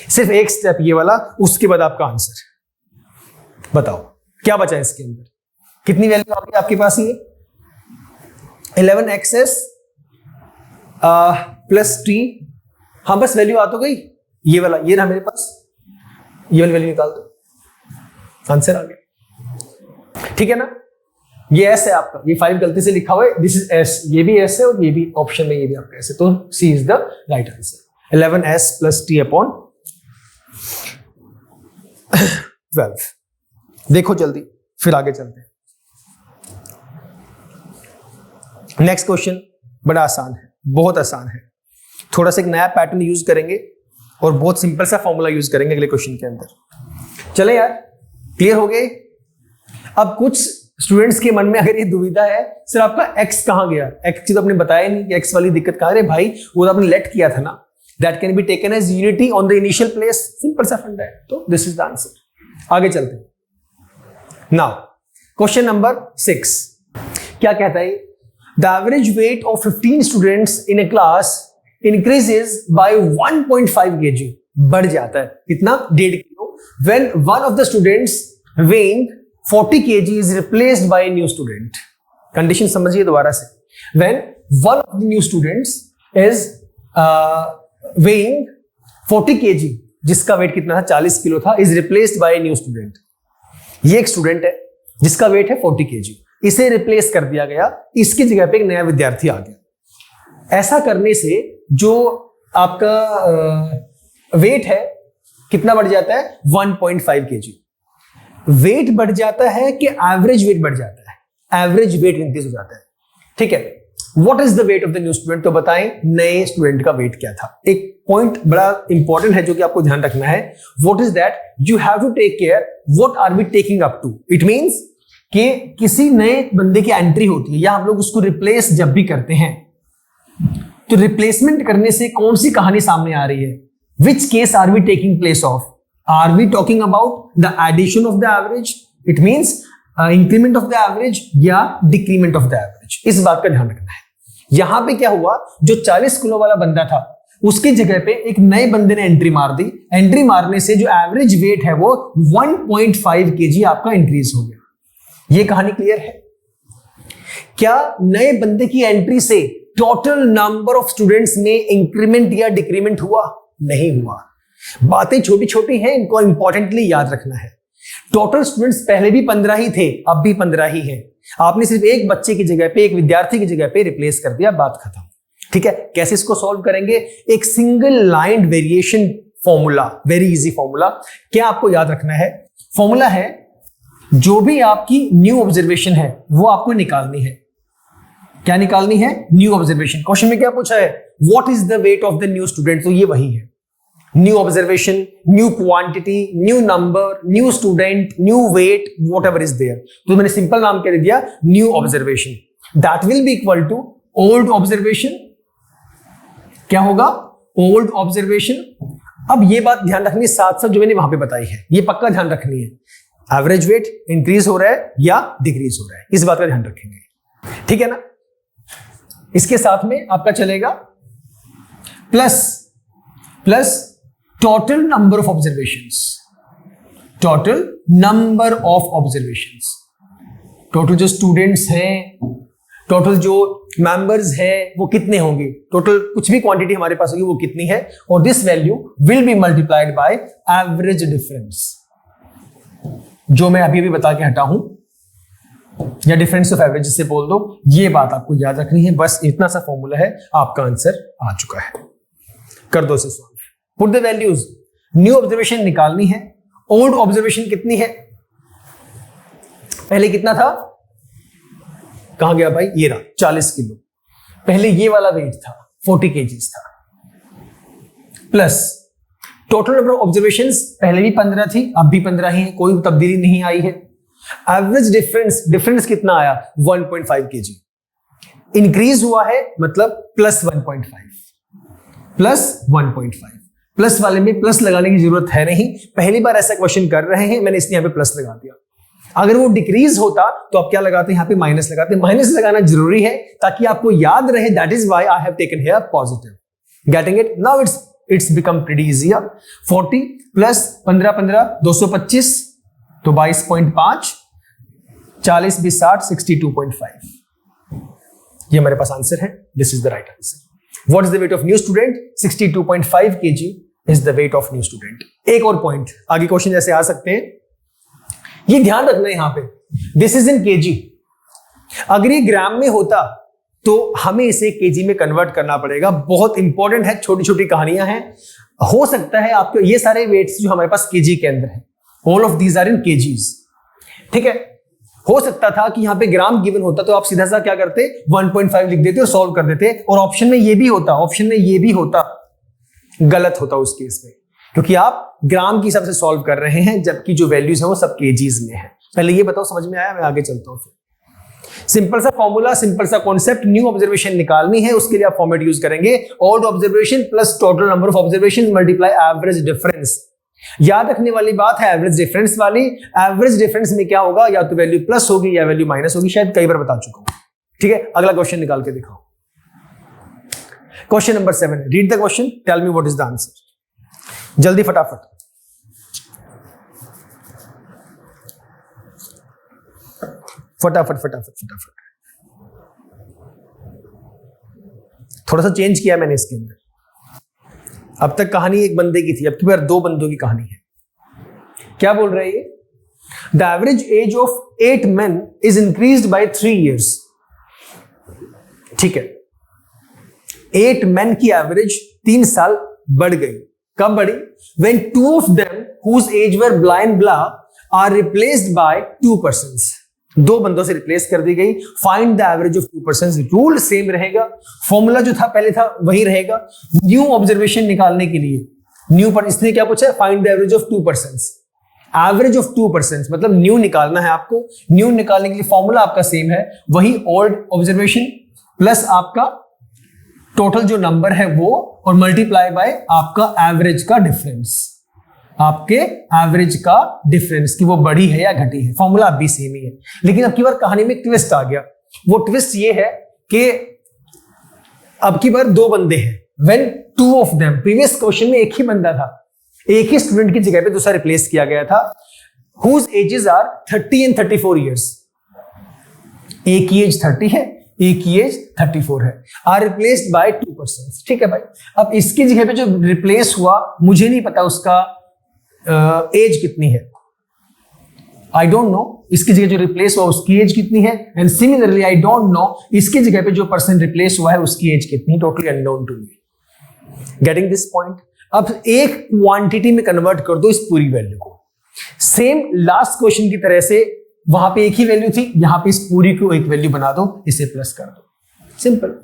सिर्फ एक स्टेप ये वाला, उसके बाद आपका आंसर। बताओ क्या बचा इसके अंदर? कितनी वैल्यू आ गई आपके पास? ये 11xs प्लस t। हाँ बस वैल्यू आ तो गई। ये वाला, ये रहा मेरे पास, ये वाली वैल्यू निकाल दो, आंसर आ गया। ठीक है ना? ये s है आपका, ये 5 गलती से लिखा हुआ है, दिस इज s। ये भी s है और ये भी ऑप्शन में ये भी आपका s है, तो c is the right answer. 11s plus t upon 12। देखो जल्दी, फिर आगे चलते हैं। नेक्स्ट क्वेश्चन बड़ा आसान है, बहुत आसान है। थोड़ा सा एक नया पैटर्न यूज करेंगे और बहुत सिंपल सा फॉर्मूला यूज करेंगे अगले क्वेश्चन के अंदर। चले यार, क्लियर हो गए? अब कुछ स्टूडेंट्स के मन में अगर ये दुविधा है, सर आपका x कहां गया? x की तो आपने बताया नहीं कि x वाली दिक्कत कहां है। भाई वो तो आपने लेट किया था ना, that can be taken as unity on the initial place. Simple सा फंडा है, तो दिस इज द आंसर। आगे चलते हैं। नाउ क्वेश्चन नंबर 6 क्या कहता है? The average weight of 15 students in a class increases by 1.5 kg। बढ़ जाता है कितना? 1.5 kilo. when one of the students weighing 40 kg is replaced by a new student। Condition समझिए दोबारा से। when one of the new students is weighing 40 kg, जिसका wait कितना था 40 किलो था, is replaced by new student. ये एक student है जिसका वेट है 40 kg, इसे रिप्लेस कर दिया गया, इसकी जगह पे एक नया विद्यार्थी आ गया। ऐसा करने से जो आपका वेट है कितना बढ़ जाता है 1.5 kg। वेट बढ़ जाता है कि एवरेज वेट बढ़ जाता है? एवरेज वेट इंक्रीज हो जाता है। ठीक है, what is the weight of the new student? तो बताएं नए स्टूडेंट का वेट क्या था। एक पॉइंट बड़ा इंपॉर्टेंट है जो कि आपको ध्यान रखना है, what is that? You have to take care what are we taking up to. It means कि किसी नए बंदे की एंट्री होती है या हम लोग उसको रिप्लेस जब भी करते हैं, तो रिप्लेसमेंट करने से कौन सी कहानी सामने आ रही है? Which case are we taking place of? Are we talking about the addition of the average, it means increment of the average, या डिक्रीमेंट ऑफ द एवरेज? इस बात का ध्यान रखना है। यहां पे क्या हुआ, जो 40 किलो वाला बंदा था उसकी जगह पे एक नए बंदे ने एंट्री मार दी। एंट्री मारने से जो एवरेज वेट है वो 1.5 kg आपका इंक्रीज हो गया। ये कहानी क्लियर है? क्या नए बंदे की एंट्री से टोटल नंबर ऑफ स्टूडेंट्स में इंक्रीमेंट या डिक्रीमेंट हुआ? नहीं हुआ। बातें छोटी छोटी हैं, इनको इंपॉर्टेंटली याद रखना है। टोटल स्टूडेंट्स पहले भी 15 ही थे, अब भी 15 ही हैं। आपने सिर्फ एक बच्चे की जगह पे, एक विद्यार्थी की जगह पे रिप्लेस कर दिया, बात खत्म। ठीक है, कैसे इसको सॉल्व करेंगे? एक single line variation formula, very easy formula. क्या आपको याद रखना है? फॉर्मूला है जो भी आपकी न्यू ऑब्जर्वेशन है वो आपको निकालनी है। क्या निकालनी है? New observation. क्वेश्चन में क्या पूछा है? What is the weight of the new student? तो ये वही है, new observation, new quantity, new number, new student, new weight, whatever is there. तो मैंने सिंपल नाम क्या दे दिया? New observation. That will be equal to old observation. क्या होगा? Old observation. अब ये बात ध्यान रखनी साथ साथ जो मैंने वहां पे बताई है, ये पक्का ध्यान रखनी है। एवरेज वेट इंक्रीज हो रहा है या डिक्रीज हो रहा है, इस बात का ध्यान रखेंगे। ठीक है ना? इसके साथ में आपका चलेगा plus total number of observations. Total number of observations, total जो स्टूडेंट्स हैं, टोटल जो मेंबर्स हैं वो कितने होंगे, टोटल कुछ भी क्वांटिटी हमारे पास होगी वो कितनी है, और this value will be multiplied by average difference, जो मैं अभी भी बता के हटा हूं, या डिफरेंस ऑफ एवरेज से बोल दो। ये बात आपको याद रखनी है। बस इतना सा फॉर्मूला है, आपका आंसर आ चुका है। कर दो इसे solve. Put the values. New observation निकालनी है। ओल्ड ऑब्जर्वेशन कितनी है? पहले कितना था? कहां गया भाई? ये रहा 40 किलो। पहले ये वाला वेट था 40 kg था। Plus total number of observations पहले भी 15 थी, अब भी 15 ही है, कोई तब्दीली नहीं आई है। एवरेज डिफरेंस कितना आया? 1.5 kg। इंक्रीज हुआ है मतलब प्लस 1.5। प्लस वाले में प्लस लगाने की जरूरत है नहीं, पहली बार ऐसा क्वेश्चन कर रहे हैं, मैंने इसलिए यहां पे प्लस लगा दिया। अगर वो डिक्रीज होता तो आप क्या लगाते? यहां पे माइनस लगाते। माइनस लगाना जरूरी है ताकि आपको याद रहे, that is why I have taken here positive. Getting it? Now it's become pretty easier. 40 plus 15 225, तो 22.5, 40 20 60 62.5। ये हमारे पास आंसर है। This is the right answer. What is the weight of new student? 62.5 kg is the weight of new student. एक और point, आगे question जैसे आ सकते हैं, ये ध्यान रखना है यहां पे, दिस इज इन केजी। अगर ये ग्राम में होता तो हमें इसे केजी में कन्वर्ट करना पड़ेगा। बहुत इंपॉर्टेंट है, छोटी छोटी कहानियां हैं। हो सकता है आपके ये सारे वेट्स जो हमारे पास केजी के अंदर है, all of these are in KGs. ठीक है, हो सकता था कि यहां पे ग्राम गिवन होता तो आप सीधा सा क्या करते? 1.5 लिख देते और सॉल्व कर देते, और ऑप्शन में ये भी होता, गलत होता उस केस में, क्योंकि आप ग्राम की हिसाब से सॉल्व कर रहे हैं, जबकि जो वैल्यूज है वो सब केजीज में है। पहले ये बताओ समझ में आया? मैं आगे चलता हूं। सिंपल सा फॉर्मूला, सिंपल सा कॉन्सेप्ट, न्यू ऑब्जर्वेशन निकालनी है, उसके लिए आप फॉर्मेट यूज करेंगे old observation plus total number of observation multiply average difference. याद रखने वाली बात है एवरेज डिफरेंस वाली। एवरेज डिफरेंस में क्या होगा? या तो वैल्यू प्लस होगी या वैल्यू माइनस होगी, शायद कई बार बता चुका हूं। ठीक है, अगला क्वेश्चन निकाल के दिखाओ। Question number 7, read the question, tell me what is the answer. जल्दी फटाफट। थोड़ा सा चेंज किया मैंने इसके अंदर। अब तक कहानी एक बंदे की थी, अब की बार दो बंदों की कहानी है। क्या बोल रहे हैं ये? The average age of 8 men is increased by 3 years। ठीक है, 8 men की एवरेज 3 साल बढ़ गई। कब बढ़ी? When 2 of them whose age were blind blah are replaced by 2 persons। दो बंदों से रिप्लेस कर दी गई। Find the average of 2 persons। Rule same रहेगा, फॉर्मूला जो था पहले था वही रहेगा। न्यू ऑब्जर्वेशन निकालने के लिए न्यू पर इसने क्या पूछा? Find the average of 2 persons। Average of 2 persons मतलब न्यू निकालना है आपको। न्यू निकालने के लिए फॉर्मूला आपका सेम है, वही ओल्ड ऑब्जर्वेशन प्लस आपका टोटल जो नंबर है वो, और मल्टीप्लाई बाय आपका एवरेज का डिफरेंस, आपके एवरेज का डिफरेंस कि वो बढ़ी है या घटी है। फॉर्मूला भी सेम ही है, लेकिन अब की बार कहानी में ट्विस्ट आ गया। वो ट्विस्ट ये है कि अब की बार दो बंदे हैं। When 2 of them, previous question में एक ही बंदा था, एक ही स्टूडेंट की जगह पे दूसरा रिप्लेस किया गया था। whose ages are 30 and 34 years। एक की एज 30 है, एक की एज 34 है। Are replaced by 2 persons। ठीक है भाई, अब इसकी जगह पे जो रिप्लेस हुआ मुझे नहीं पता उसका एज कितनी है, आई डोंट नो। इसकी जगह जो रिप्लेस हुआ उसकी एज कितनी है, and similarly I don't know इसकी जगह पे जो पर्सन रिप्लेस हुआ है उसकी एज कितनी है। Totally unknown to me. Getting this point? अब एक क्वांटिटी में कन्वर्ट कर दो इस पूरी वैल्यू को। सेम लास्ट क्वेश्चन की तरह से वहां पे एक ही वैल्यू थी, यहां पे इस पूरी को एक वैल्यू बना दो, इसे प्लस कर दो। सिंपल।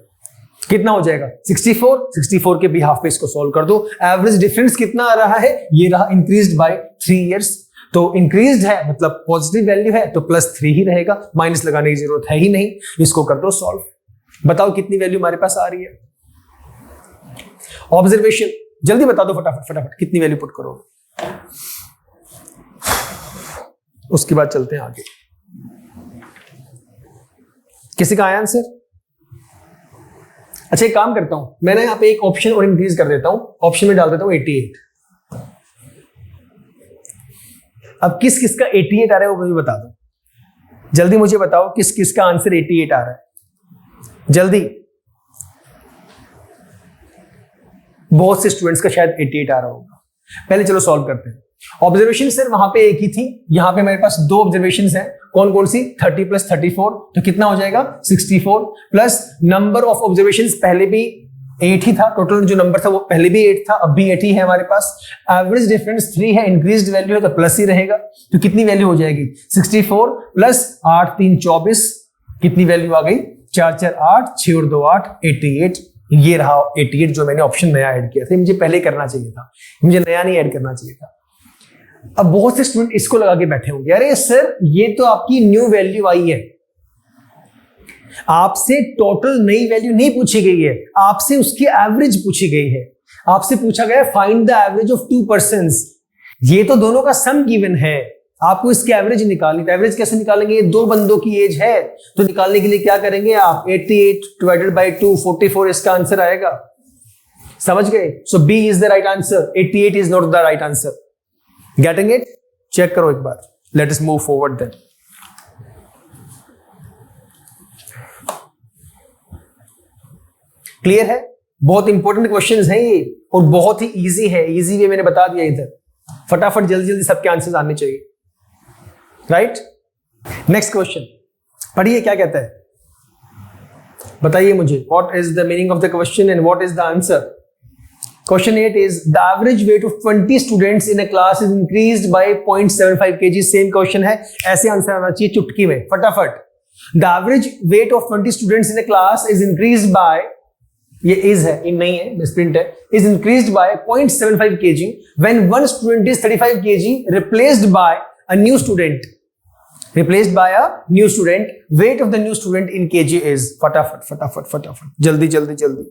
कितना हो जाएगा? 64। 64 के बिहाफ पे इसको सॉल्व कर दो। एवरेज डिफरेंस कितना आ रहा है? ये रहा, इंक्रीज्ड बाय 3 years। तो इंक्रीज्ड है मतलब पॉजिटिव वैल्यू है तो +3 ही रहेगा, माइनस लगाने की जरूरत है ही नहीं। इसको कर दो सॉल्व। बताओ कितनी वैल्यू हमारे पास आ रही है? ऑब्जर्वेशन जल्दी बता दो फटाफट फटाफट, कितनी वैल्यू पुट करोगे? उसके बाद चलते हैं आगे। किसी का आया आंसर? अच्छा एक काम करता हूं, मैंने यहां पे एक ऑप्शन और इंक्रीज कर देता हूं, ऑप्शन में डाल देता हूं 88। अब किस किस का 88 आ रहा है वो मुझे बता दो जल्दी। मुझे बताओ किस किस का आंसर 88 आ रहा है जल्दी। बहुत से स्टूडेंट्स का शायद 88 आ रहा होगा। पहले चलो सॉल्व करते हैं। ऑब्जर्वेशन सिर्फ वहां पे एक ही थी, यहां पे मेरे पास दो ऑब्जर्वेशन हैं। कौन कौन सी? 30 + 34, तो कितना हो जाएगा? 64 प्लस नंबर ऑफ ऑब्जर्वेशन पहले भी 8 ही था, टोटल जो नंबर था वो पहले भी 8 था, अब भी 8 ही है हमारे पास। एवरेज डिफरेंस 3 है, इंक्रीज्ड वैल्यू है तो प्लस ही रहेगा। तो कितनी वैल्यू हो जाएगी? 64 प्लस 8 3 24, कितनी वैल्यू आ गई? 4 4 8, 6 और 2 8, 88। ये रहा 88 जो मैंने ऑप्शन नया ऐड किया था। मुझे पहले करना चाहिए था, मुझे नया नहीं ऐड करना चाहिए था। अब बहुत से स्टूडेंट इसको लगा के बैठे होंगे, अरे सर ये तो आपकी न्यू वैल्यू आई है, आपसे टोटल नई वैल्यू नहीं पूछी गई है, आपसे उसकी एवरेज पूछी गई है। आपसे पूछा गया find the average of 2 persons। ये तो दोनों का सम गिवन है, आपको इसकी एवरेज निकालनी। तो एवरेज कैसे निकालेंगे? ये दो बंदों की एज है तो निकालने के लिए क्या करेंगे आप? 88 डिवाइडेड बाय 2, 44 इसका आंसर आएगा। समझ गए? So B is the right answer, 88 is not the right answer. Getting it? Check करो एक बार। Let us move forward then. Clear है? बहुत इंपॉर्टेंट क्वेश्चंस हैं ये और बहुत ही इजी है। इजी वे मैंने बता दिया इधर। फटाफट जल्दी जल्दी सबके आंसर्स आने चाहिए। राइट? नेक्स्ट क्वेश्चन पढ़िए, क्या कहता है बताइए मुझे। What is the meaning of the question and what is the answer? Question 8 is the average weight of 20 students in a class is increased by 0.75 kg। Same question है, ऐसे answer आना चाहिए चुटकी में फटाफट। The average weight of 20 students in a class is increased by, ये is है, इन नहीं है, मिसप्रिंट है, is increased by 0.75 kg when one student is 35 kg replaced by a new student। Replaced by a new student, weight of the new student in kg is, फटाफट फटाफट फटाफट जल्दी जल्दी जल्दी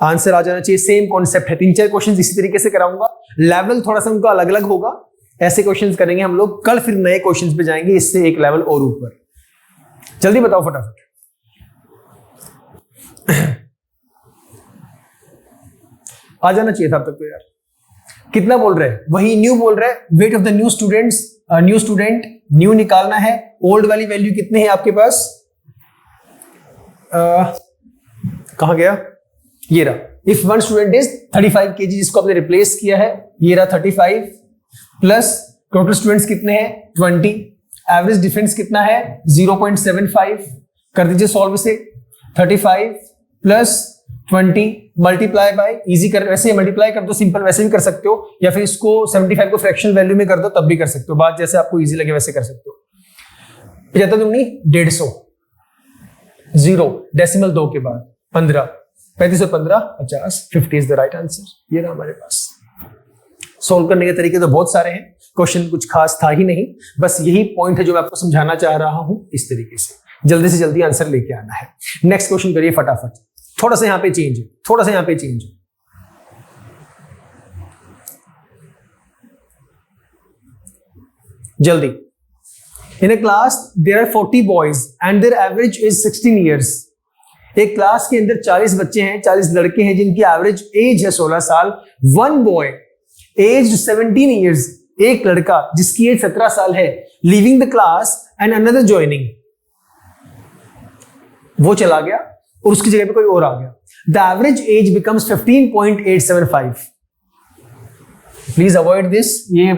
आंसर आ जाना चाहिए। सेम कॉन्सेप्ट है, 3-4 क्वेश्चंस इसी तरीके से कराऊंगा। लेवल थोड़ा सा उनका अलग अलग होगा, ऐसे क्वेश्चंस करेंगे हम लोग। कल फिर नए क्वेश्चंस पे जाएंगे, इससे एक लेवल और ऊपर। जल्दी बताओ फटाफट। आ जाना चाहिए था अब तक तो यार। कितना बोल रहे हैं? वही न्यू बोल रहे हैं। Wait of the new students, new student, new निकालना है। ओल्ड वाली वैल्यू कितनी है आपके पास? कहां गया? ये रहा if one student is 35 kg, जिसको आपने रिप्लेस किया है, ये रहा 35 प्लस टोटल स्टूडेंट्स कितने हैं 20, एवरेज डिफरेंस कितना है 0.75, कर दीजिए सॉल्व से। 35 प्लस 20 मल्टीप्लाई बाय, इजी कर, वैसे मल्टीप्लाई कर दो सिंपल, वैसे भी कर सकते हो, या फिर इसको 75 को फ्रैक्शनल वैल्यू में कर दो तब भी कर सकते हो, बात जैसे आपको इजी लगे वैसे कर सकते हो। जाता तुमने 150, 0 डेसिमल 2 के बाद 15, 35 और 15 50, 50 इज द राइट आंसर। ये रहा हमारे पास। सोल्व करने के तरीके तो बहुत सारे हैं, क्वेश्चन कुछ खास था ही नहीं, बस यही पॉइंट है जो मैं आपको समझाना चाह रहा हूं। इस तरीके से जल्दी से जल्दी आंसर लेके आना है। नेक्स्ट क्वेश्चन करिए फटाफट, थोड़ा सा यहां पे चेंज है, थोड़ा सा यहां पे चेंज है। जल्दी। In a class there are 40 boys and their average is 16 years. एक क्लास के अंदर 40 बच्चे हैं, 40 लड़के हैं जिनकी एवरेज एज है 16 साल। वन बॉय एज 17 ईयर्स, एक लड़का जिसकी एज 17 साल है, leaving the class and another joining. वो चला गया और उसकी जगह पे कोई और आ गया। The average age becomes 15.875। Please avoid this, ये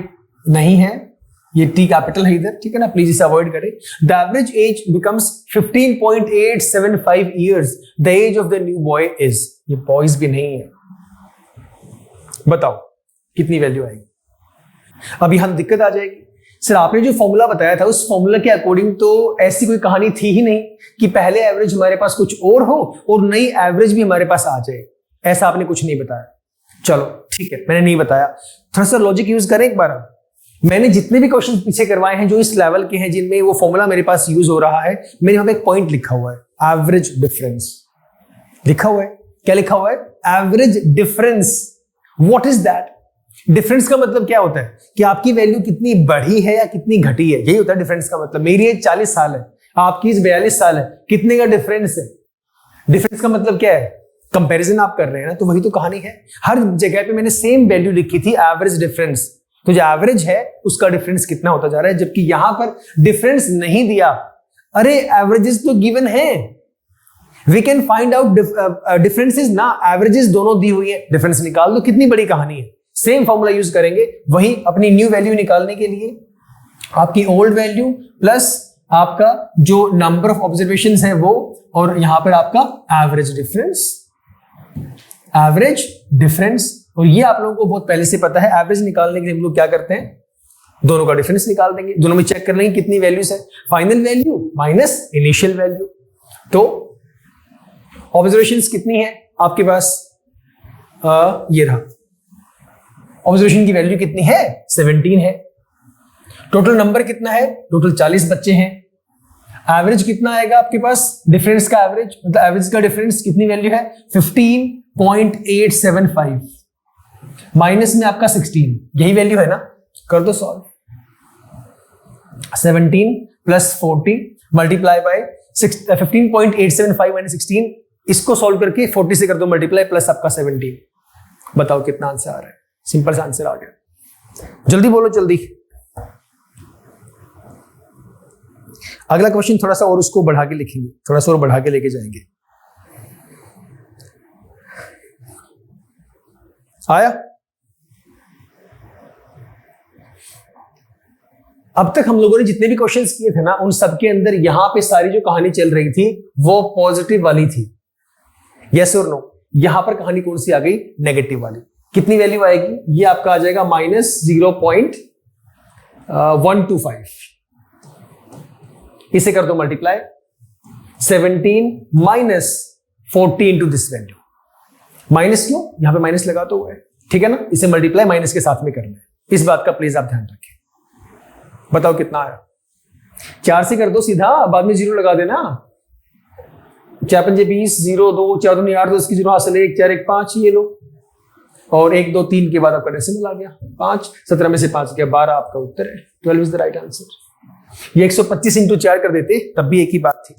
नहीं है, ये टी कैपिटल है इधर, ठीक है ना, प्लीज इसे अवॉइड करें। The average age becomes 15.875 years. The age of the new boy is, ये बॉयज भी नहीं है। बताओ कितनी वैल्यू आएगी? अभी हम दिक्कत आ जाएगी, सर आपने जो फॉर्मूला बताया था उस फॉर्मूला के अकॉर्डिंग तो ऐसी कोई कहानी थी ही नहीं कि पहले एवरेज हमारे पास कुछ और हो और नई एवरेज भी हमारे पास आ जाए, ऐसा आपने कुछ नहीं बताया। चलो ठीक है, मैंने नहीं बताया, थोड़ा सा लॉजिक यूज करें एक बार। मैंने जितने भी क्वेश्चन पीछे करवाए हैं जो इस लेवल के हैं जिनमें वो फॉर्मूला मेरे पास यूज हो रहा है, मेरे यहाँ पे एक पॉइंट लिखा हुआ है, एवरेज डिफरेंस लिखा हुआ है। क्या लिखा हुआ है? Average difference. What is that? Difference का मतलब क्या होता है कि आपकी वैल्यू कितनी बढ़ी है या कितनी घटी है, यही होता है डिफरेंस का मतलब। मेरी एज 40 साल है, आपकी एज 42 साल है, कितने का डिफरेंस है? डिफरेंस का मतलब क्या है? कंपैरिजन आप कर रहे हैं ना, तो वही तो कहानी है। हर जगह पे मैंने सेम वैल्यू लिखी थी, एवरेज डिफरेंस। तो जो एवरेज है उसका डिफरेंस कितना होता जा रहा है, जबकि यहां पर डिफरेंस नहीं दिया। अरे एवरेजेस तो गिवन है, we can find out differences ना, एवरेजेस दोनों दी हुई है, डिफरेंस निकाल दो, कितनी बड़ी कहानी है। सेम फॉर्मूला यूज करेंगे वही अपनी न्यू वैल्यू निकालने के लिए, आपकी ओल्ड वैल्यू प्लस आपका जो नंबर ऑफ ऑब्जर्वेशंस है वो, और यहां पर आपका एवरेज डिफरेंस। एवरेज डिफरेंस, और ये आप लोगों को बहुत पहले से पता है, एवरेज निकालने के लिए हम लोग क्या करते हैं, दोनों का डिफरेंस निकाल देंगे, दोनों में चेक कर लेंगे कितनी वैल्यूज है, final value minus initial value. तो ऑब्जर्वेशंस कितनी है आपके पास? ये रहा, ऑब्जर्वेशन की वैल्यू कितनी है? 17 है। टोटल नंबर कितना है? टोटल 40 बच्चे हैं। एवरेज कितना आएगा आपके पास? डिफरेंस का एवरेज, मतलब एवरेज का डिफरेंस कितनी वैल्यू है? 15.875 माइनस में आपका 16, यही वैल्यू है ना, कर दो solve. 17 plus 40 multiply by 15.875 minus 16, इसको सॉल्व करके 40 से कर दो मल्टीप्लाई, प्लस आपका 17। बताओ कितना आंसर आ रहा है? सिंपल सा आंसर आ गया। जल्दी बोलो जल्दी। अगला क्वेश्चन थोड़ा सा और उसको बढ़ा के लिखेंगे, थोड़ा सा और बढ़ा के लेके जाएंगे। आया? अब तक हम लोगों ने जितने भी क्वेश्चंस किए थे ना, उन सबके अंदर यहां पे सारी जो कहानी चल रही थी वो पॉजिटिव वाली थी। यस और नो? यहां पर कहानी कौन सी आ गई? नेगेटिव वाली। कितनी वैल्यू आएगी? ये आपका आ जाएगा माइनस 0.125। इसे कर दो multiply, 17 minus 40 into this value. Minus क्यों? यहां पे माइनस लगा तो हुआ है, ठीक है ना, इसे मल्टीप्लाई माइनस के साथ में करना है। इस बात का प्लीज आप ध्यान रखें। बताओ कितना आया? 4 से कर दो सीधा, बाद में 0 लगा देना। 4 पंजे 20, 0 2 4 2 8 10 की 0 हासिल 1 4 1 5, ये लो, और 1 2 3 के बाद आपका डेसिमल आ गया 5, 17 में से 5 गया 12, आपका उत्तर है 12 इज द राइट आंसर। ये 125 इंटू 4 कर देते तब भी एक ही बात थी।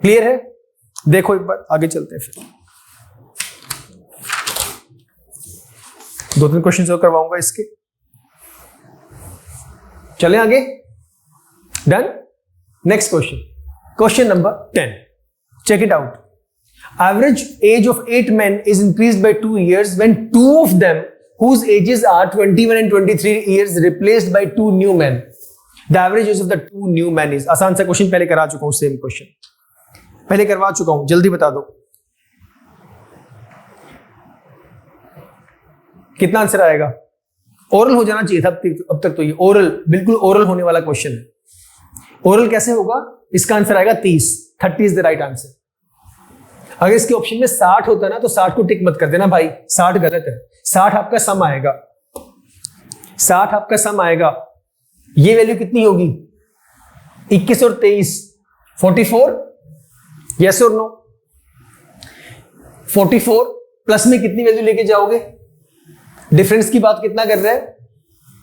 क्लियर है? देखो एक बार आगे चलते हैं, फिर 2-3 क्वेश्चन और करवाऊंगा इसके। चलें आगे। Done. Next question, question number 10, check it out. Average age of 8 men is increased by 2 years when 2 of them whose ages are 21 and 23 years replaced by 2 new men. The average age of the 2 new men is. आसान सा question पहले करा चुका हूं, same question पहले करवा चुका हूं, जल्दी बता दो कितना आंसर आएगा। ओरल हो जाना चाहिए था अब तक तो ये ओरल, बिल्कुल ओरल होने वाला क्वेश्चन है। ओरल कैसे होगा, इसका आंसर आएगा 30 इज द राइट आंसर। अगर इसके ऑप्शन में 60 होता ना तो 60 को टिक मत कर देना भाई, 60 गलत है। 60 आपका सम आएगा, 60 आपका सम आएगा। ये वैल्यू कितनी होगी, 21 और 23, 44, यस और नो। 44 प्लस में कितनी वैल्यू लेके जाओगे, डिफरेंस की बात कितना कर रहा है,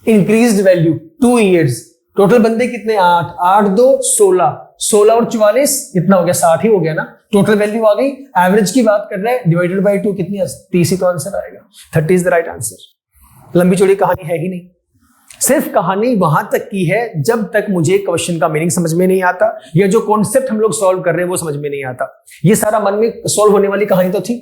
इंक्रीज्ड वैल्यू 2 इयर्स। टोटल बंदे कितने, 8, 8 2 16, 16 और 44 कितना हो गया, 60 ही हो गया ना। टोटल वैल्यू आ गई, एवरेज की बात कर रहे हैं, डिवाइडेड बाय 2 कितनी, 30 ही तो आंसर आएगा। 30 इज द राइट आंसर। लंबी चौड़ी कहानी है ही नहीं, सिर्फ कहानी वहां तक की है जब तक मुझे क्वेश्चन का मीनिंग समझ में नहीं आता या जो कॉन्सेप्ट हम लोग सॉल्व कर रहे हैं वो समझ में नहीं आता। ये सारा मन में सॉल्व होने वाली कहानी तो थी।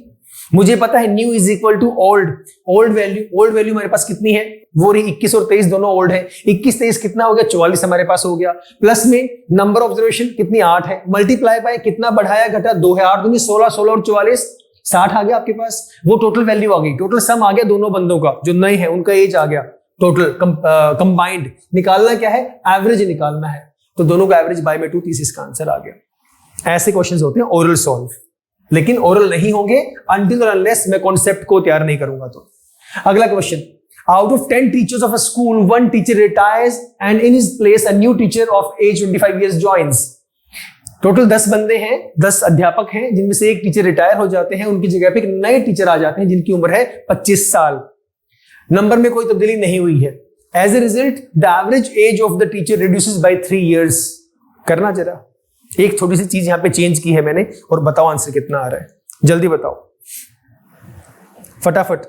मुझे पता है new is equal to old, old value हमारे पास कितनी है, वो रही 21 और 23 दोनों ओल्ड है। 21 23 कितना हो गया, 44 हमारे पास हो गया। प्लस में नंबर ऑब्जर्वेशन कितनी, 8 है। मल्टीप्लाई बाय कितना बढ़ाया घटा, 2 है। 8 दूनी 16, 16 और 44 60 आ गया आपके पास। वो टोटल वैल्यू आ गई, टोटल सम आ गया दोनों बंदों का, जो नए हैं उनका एज आ गया। टोटल कंबाइंड निकालना क्या है, एवरेज निकालना है। तो दोनों का एवरेज बाय में 2, 30 इसका आंसर आ गया। ऐसे क्वेश्चंस होते हैं ओरल सॉल्व, लेकिन ओरल नहीं होंगे अनटिल और अनलेस मैं कॉन्सेप्ट को तैयार नहीं करूंगा। तो अगला question, out of 10 teachers of a school 1 teacher retires and in his place a new teacher of age 25 years joins. Total 10 बंदे हैं, 10 अध्यापक हैं, जिनमें से एक टीचर रिटायर हो जाते हैं, उनकी जगह पे एक नए टीचर आ जाते हैं जिनकी उम्र है 25 साल। नंबर में कोई तब्दीली नहीं हुई है। As a result the average age of the teacher reduces by 3 years. करना जरा, एक छोटी सी चीज यहां पे चेंज की है मैंने, और बताओ आंसर कितना आ रहा है, जल्दी बताओ फटाफट।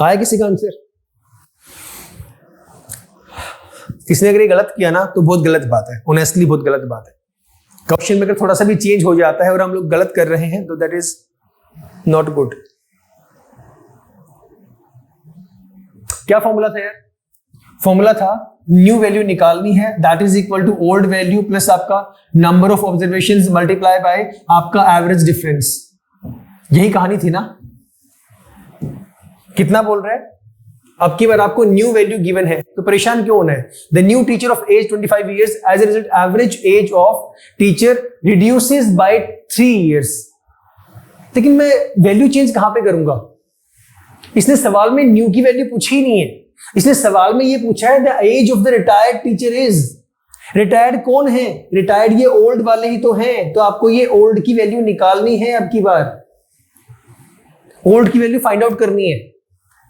आया किसी का आंसर? किसने अगर ये गलत किया ना तो बहुत गलत बात है, ऑनेस्टली बहुत गलत बात है। क्वेश्चन में अगर थोड़ा सा भी चेंज हो जाता है और हम लोग गलत कर रहे हैं तो दैट इज नॉट गुड। क्या फॉर्मूला था यार? फॉर्मूला था न्यू वैल्यू निकालनी है, that is equal to old value plus आपका number of observations multiply by आपका एवरेज डिफरेंस। यही कहानी थी ना। कितना बोल रहा है? अब की बार आपको न्यू वैल्यू गिवन है तो परेशान क्यों होना है। The new teacher of age 25 years, as a result average age of teacher reduces by 3 years. लेकिन मैं वैल्यू चेंज कहां पे करूंगा? इसने सवाल में न्यू की वैल्यू पूछी ही नहीं है, इसने सवाल में ये पूछा है the age of the retired teacher is. Retired कौन है? रिटायर्ड ये ओल्ड वाले ही तो हैं, तो आपको ये ओल्ड की वैल्यू निकालनी है। अब की बार ओल्ड की वैल्यू फाइंड आउट करनी है।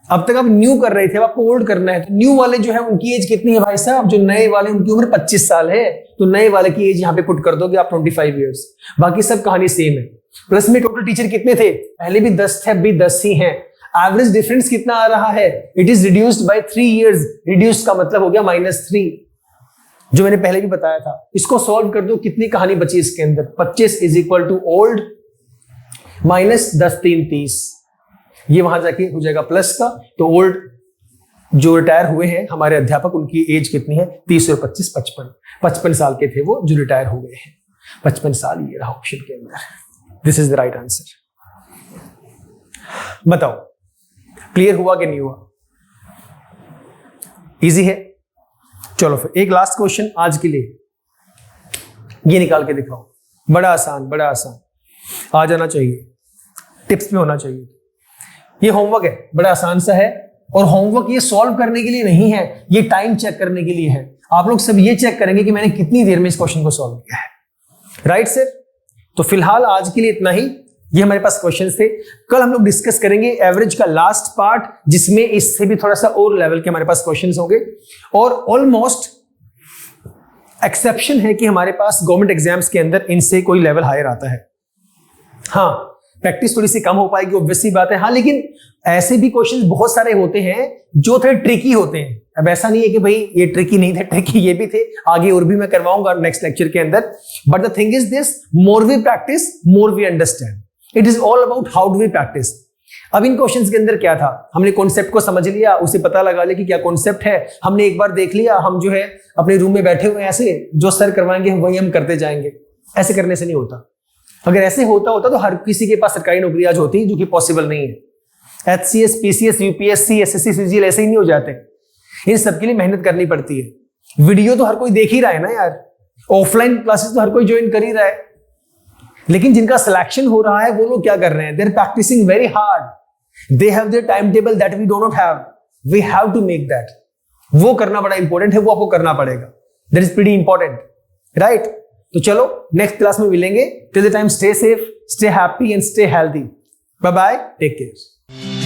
अब तक आप न्यू कर रहे थे, अब आपको ओल्ड करना है। तो न्यू वाले जो है उनकी एज कितनी है भाई साहब? जो नए वाले उनकी उम्र 25 साल है, तो नए वाले की एज यहां पे पुट कर दोगे आप 25 इयर्स। बाकी सब कहानी सेम है। प्लस में टोटल टीचर कितने थे? पहले भी 10 थे, अब भी 10 ही हैं। एवरेज डिफरेंस कितना आ रहा है? It is reduced by 3 years. Reduce का मतलब हो गया -3, जो मैंने पहले भी बताया था। इसको सॉल्व कर दो, कितनी कहानी बची इसके अंदर? 25 is equal to old minus 10 3 30, ये वहां जाके हो जाएगा प्लस का। तो ओल्ड जो रिटायर हुए हैं हमारे अध्यापक, उनकी एज कितनी है? 30 और 25 55 साल के थे वो जो रिटायर हो गए हैं। 55 साल ये रहा ऑप्शन के अंदर। This is the right answer. बताओ क्लियर हुआ कि नहीं हुआ? इजी है। चलो फिर एक लास्ट क्वेश्चन आज के लिए, ये निकाल के दिखाओ। बड़ा आसान, बड़ा आसान आ जाना चाहिए, टिप्स में होना चाहिए। ये होमवर्क है, बड़ा आसान सा है। और होमवर्क ये सॉल्व करने के लिए नहीं है, ये टाइम चेक करने के लिए है। आप लोग सब ये चेक करेंगे कि मैंने कितनी देर में इस क्वेश्चन को सॉल्व किया है। Right sir? तो फिलहाल आज के लिए इतना ही। ये हमारे पास क्वेश्चंस थे। कल हम लोग डिस्कस करेंगे एवरेज का लास्ट पार्ट, जिसमें इससे भी थोड़ा सा और लेवल के हमारे पास क्वेश्चंस होंगे। और ऑलमोस्ट एक्सेप्शन है कि हमारे पास गवर्नमेंट एग्जाम्स के अंदर इनसे कोई लेवल हायर आता है। हाँ, प्रैक्टिस थोड़ी सी कम हो पाएगी, ऑब्वियस सी बात है। हाँ, लेकिन ऐसे भी क्वेश्चंस बहुत सारे होते हैं जो थोड़े ट्रिकी होते हैं। अब ऐसा नहीं है कि भाई ये ट्रिकी नहीं थे, ट्रिकी ये भी थे, आगे और भी मैं करवाऊंगा नेक्स्ट लेक्चर के अंदर। But the thing is this, more we practice more we understand. It is all about how do we practice. अब इन क्वेश्चंस के अंदर क्या था, हमने कॉन्सेप्ट को समझ लिया, उसे पता लगा लिया कि क्या कॉन्सेप्ट है, हमने एक बार देख लिया, हम जो है अपने रूम में बैठे हुए ऐसे जो सर करवाएंगे वही हम करते जाएंगे। ऐसे करने से नहीं होता। अगर ऐसे होता तो हर किसी के पास सरकारी नौकरी आज होती, जो कि पॉसिबल नहीं है। HCS, PCS, UPSC, SSC, CGL ऐसे ही नहीं हो जाते। इन सबके लिए मेहनत करनी पड़ती है। वीडियो तो हर कोई देख ही रहा है ना यार, ऑफलाइन क्लासेस तो हर कोई ज्वाइन कर ही रहा है, लेकिन जिनका सिलेक्शन हो रहा है वो लोग क्या कर रहे हैं, they are practicing very hard, they have their time table that we do not have, we have to make that. वो करना बड़ा इंपॉर्टेंट है, वो आपको करना पड़ेगा, that is pretty important, right. तो चलो नेक्स्ट क्लास में मिलेंगे। Till the time stay safe, stay happy and stay healthy. Bye bye, take care.